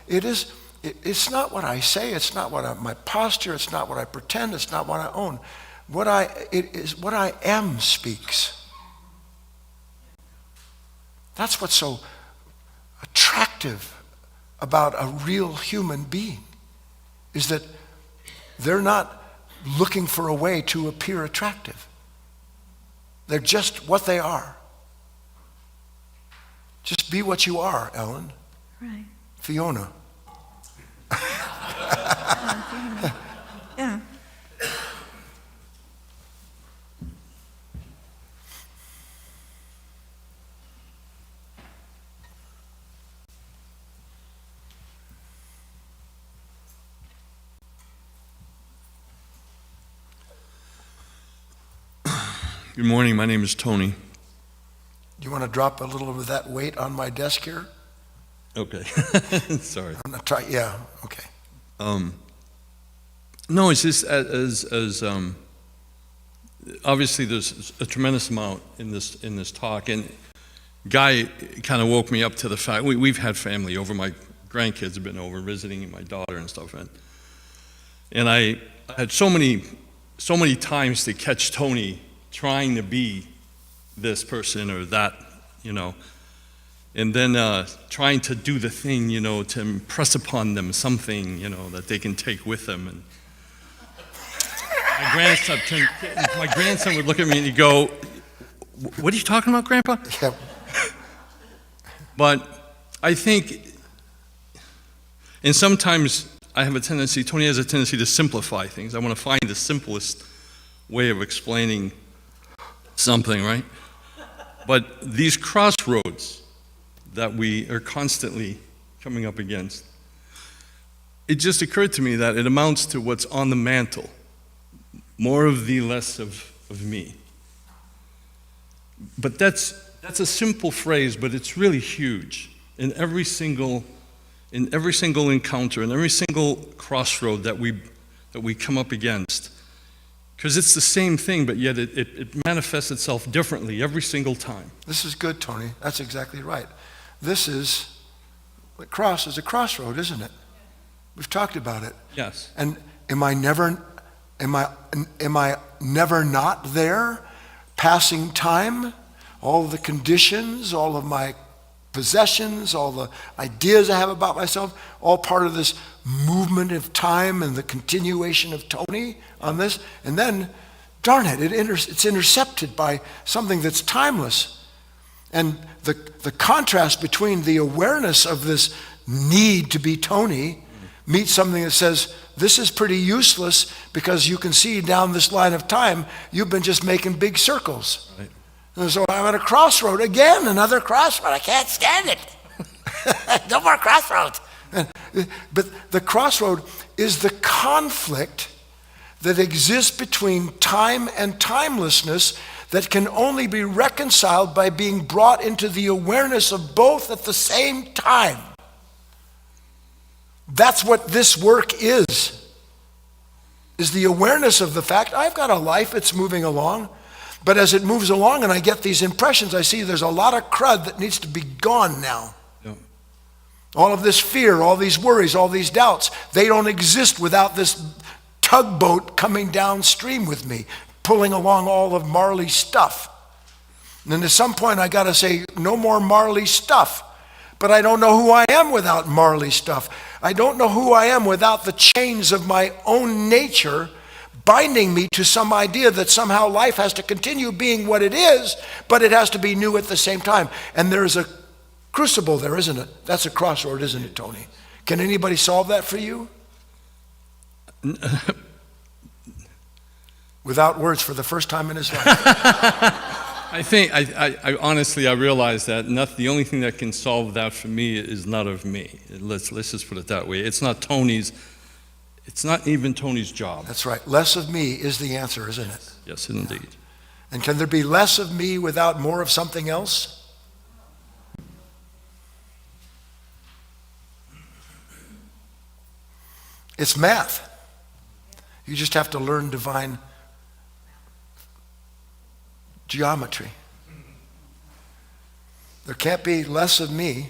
it's not what I say, it's not what my posture, it's not what I pretend, it's not what I own. It is what I am speaks. That's what's so attractive about a real human being, is that they're not looking for a way to appear attractive. They're just what they are. Just be what you are, Ellen. Right. Fiona. Yeah. Good morning, my name is Tony. Do you want to drop a little of that weight on my desk here? Okay, sorry. I'm not trying. Yeah. Okay. No, it's just as obviously there's a tremendous amount in this talk, and Guy kind of woke me up to the fact we've had family over. My grandkids have been over visiting my daughter and stuff, and I had so many times to catch Tony trying to be this person or that, and then trying to do the thing, to impress upon them something, that they can take with them. And my grandson would look at me and he'd go, "What are you talking about, Grandpa?" Yeah. But I think, and sometimes Tony has a tendency to simplify things. I want to find the simplest way of explaining something, right? But these crossroads that we are constantly coming up against, it just occurred to me that it amounts to what's on the mantle. More of thee, less of me. But that's a simple phrase, but it's really huge. In every single encounter, in every single crossroad that we come up against, because it's the same thing, but yet it manifests itself differently every single time. This is good, Tony. That's exactly right. The cross is a crossroad, isn't it? We've talked about it. Yes. And am I never not there, passing time, all the conditions, all of my possessions, all the ideas I have about myself, all part of this movement of time and the continuation of Tony on this. And then, darn it, it's intercepted by something that's timeless. And the contrast between the awareness of this need to be Tony meets something that says, this is pretty useless because you can see down this line of time, you've been just making big circles. Right. And so I'm at a crossroad again, another crossroad. I can't stand it. No more crossroads. But the crossroad is the conflict that exists between time and timelessness that can only be reconciled by being brought into the awareness of both at the same time. That's what this work is the awareness of the fact I've got a life, it's moving along. But as it moves along and I get these impressions, I see there's a lot of crud that needs to be gone now. Yeah. All of this fear, all these worries, all these doubts, they don't exist without this tugboat coming downstream with me, pulling along all of Marley's stuff. And then at some point I got to say, no more Marley stuff. But I don't know who I am without Marley stuff. I don't know who I am without the chains of my own nature, binding me to some idea that somehow life has to continue being what it is, but it has to be new at the same time. And there's a crucible there, isn't it? That's a crossroad, isn't it, Tony? Can anybody solve that for you? Without words for the first time in his life. I think, I honestly, I realize that the only thing that can solve that for me is not of me. Let's just put it that way. It's not even Tony's job. That's right. Less of me is the answer, isn't it? Yes, indeed. And can there be less of me without more of something else? It's math. You just have to learn divine geometry. There can't be less of me.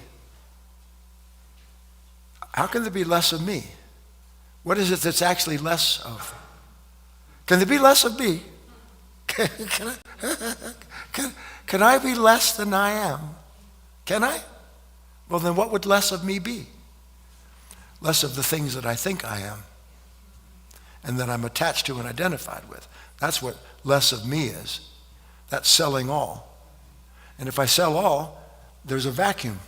How can there be less of me? What is it that's actually less of? Can there be less of me? Can I be less than I am? Can I? Well, then what would less of me be? Less of the things that I think I am and that I'm attached to and identified with. That's what less of me is. That's selling all. And if I sell all, there's a vacuum.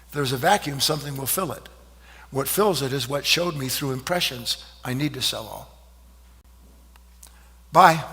If there's a vacuum, something will fill it. What fills it is what showed me through impressions I need to sell all. Bye.